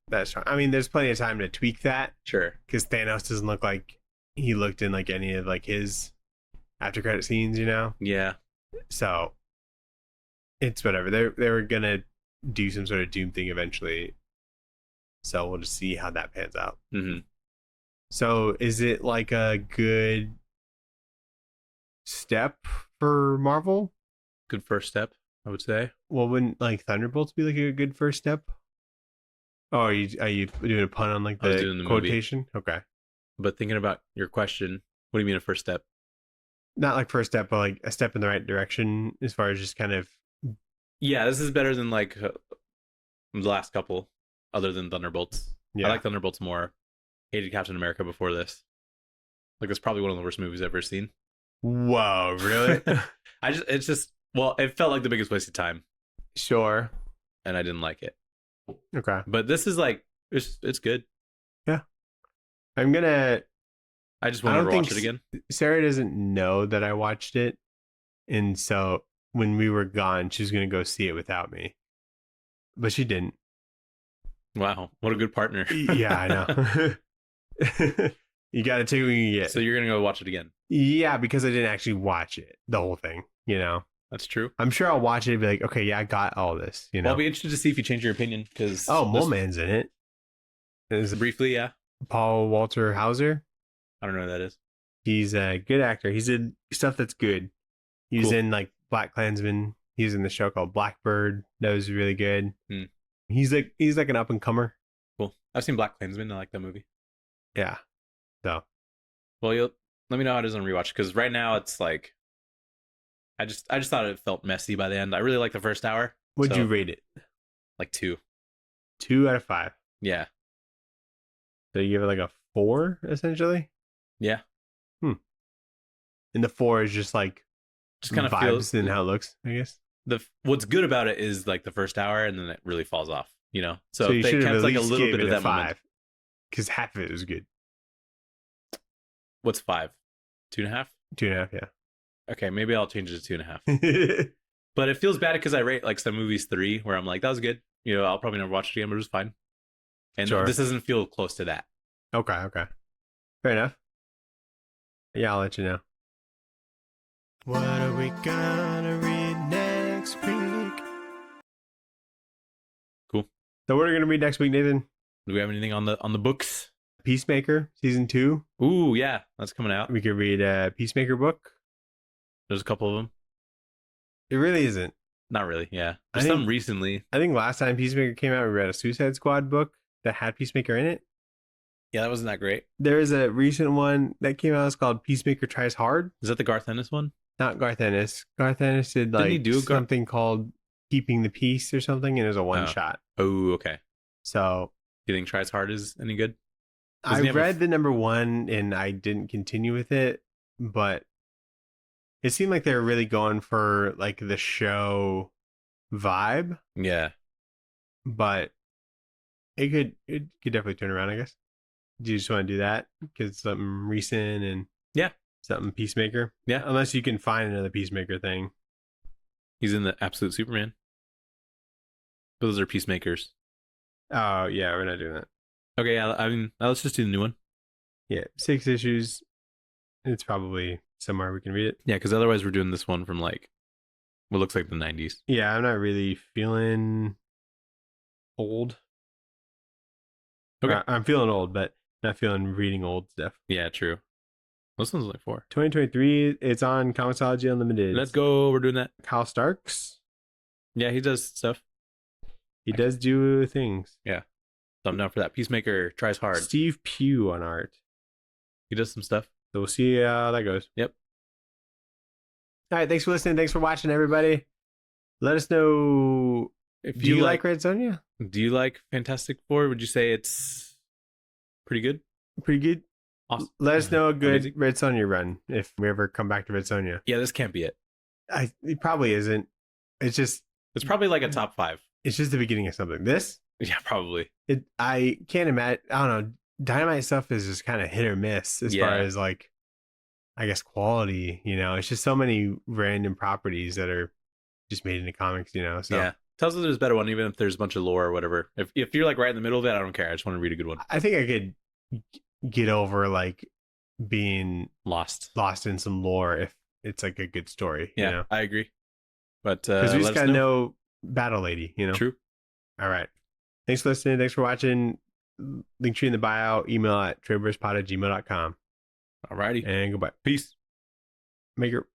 that strong. I mean, there's plenty of time to tweak that Sure. because Thanos doesn't look like he looked in like any of like his after credit scenes, you know? Yeah. So it's whatever. They were gonna do some sort of Doom thing eventually. So we'll just see how that pans out. Mm-hmm. So is it like a good step for Marvel? Good first step, I would say. Well, wouldn't like Thunderbolts be like a good first step? Oh, are you doing a pun on like I was the doing the quotation? Okay. But thinking about your question, what do you mean a first step? Not like first step, but like a step in the right direction as far as just kind of. Yeah, this is better than like the last couple, other than Thunderbolts. Yeah. I like Thunderbolts more. Hated Captain America before this. Like, it's probably one of the worst movies I've ever seen. Whoa, really? It felt like the biggest waste of time, Sure. and I didn't like it. Okay. But this is like, it's good. I'm gonna. I just I want to don't watch think it again. Sarah doesn't know that I watched it, and so when we were gone, she was gonna go see it without me, but she didn't. Wow, what a good partner. Yeah, I know. You got to take what you get. So you're gonna go watch it again? Yeah, because I didn't actually watch it, the whole thing. You know, That's true. I'm sure I'll watch it and be like, okay, yeah, I got all this. You know, Well, I'll be interested to see if you change your opinion because Mole Man's in it. Is briefly, yeah. Paul Walter Hauser. I don't know who that is. He's a good actor. He's in stuff that's good. He was in like Black Klansman. He's in the show called Blackbird. That was really good. He's like an up and comer. Cool. I've seen Black Klansman. I like that movie. Yeah. So. Well, you'll let me know how it is on rewatch because right now it's like, I just thought it felt messy by the end. I really like the first hour. What'd you rate it? Like 2. 2 out of 5. Yeah. So you give it like a 4 essentially. Yeah. And the 4 is just like kind of vibes feels and how it looks, I guess. What's good about it is like the first hour and then it really falls off, you know? So you if they should have kept at like a least little gave bit it of a that moment. 5 because half of it was good. What's 5? 2.5? 2.5, yeah. Okay, maybe I'll change it to 2.5. But it feels bad because I rate like some movies 3 where I'm like, that was good. You know, I'll probably never watch it again, but it was fine. And this doesn't feel close to that. Okay. Fair enough. Yeah, I'll let you know. What are we gonna read next week? Cool. So what are we gonna read next week, Nathan? Do we have anything on the books? Peacemaker, season 2. Ooh, yeah, that's coming out. We could read a Peacemaker book. There's a couple of them. It really isn't. Not really, yeah. There's some recently. I think last time Peacemaker came out, we read a Suicide Squad book that had Peacemaker in it. Yeah, that wasn't that great. There is a recent one that came out. It's called Peacemaker Tries Hard. Is that the Garth Ennis one? Not Garth Ennis. Garth Ennis did like something called Keeping the Peace or something, and it was a one shot. Oh, okay. So, do you think Tries Hard is any good? I read the number 1 and I didn't continue with it, but it seemed like they were really going for like the show vibe. Yeah. But it could definitely turn around, I guess. Do you just want to do that? Because it's something recent and something Peacemaker? Yeah. Unless you can find another Peacemaker thing. He's in the Absolute Superman. Those are Peacemakers. Oh, yeah, we're not doing that. Okay, yeah, I mean, let's just do the new one. Yeah, 6 issues. It's probably somewhere we can read it. Yeah, because otherwise we're doing this one from like what looks like the 90s. Yeah, I'm not really feeling old. Okay. I'm feeling old, but not feeling reading old stuff. Yeah, true. This one's like 4. 2023, it's on Comicsology Unlimited. Let's go. We're doing that. Kyle Starks. Yeah, he does stuff. He does do things. Yeah. So I'm down for that. Peacemaker Tries Hard. Steve Pugh on art. He does some stuff. So we'll see how that goes. Yep. All right. Thanks for listening. Thanks for watching, everybody. Let us know if you like Red Sonja. Do you like Fantastic Four? Would you say it's pretty good? Pretty good. Awesome. Let us know a good Red Sonja run if we ever come back to Red Sonja. Yeah, this can't be it. It probably isn't. It's probably like a top 5. It's just the beginning of something. This? Yeah, probably. I can't imagine. I don't know. Dynamite stuff is just kind of hit or miss as far as like, I guess, quality. You know, it's just so many random properties that are just made into comics. You know, so yeah. Tells us there's a better one, even if there's a bunch of lore or whatever. If you're like right in the middle of it, I don't care. I just want to read a good one. I think I could get over like being lost in some lore if it's like a good story. Yeah, you know? I agree. But because we just gotta know Battle Lady. You know. True. All right. Thanks for listening. Thanks for watching. Linktree in the bio. Email at tradewaiterspod@gmail.com. Alrighty. And goodbye. Peace. Maker.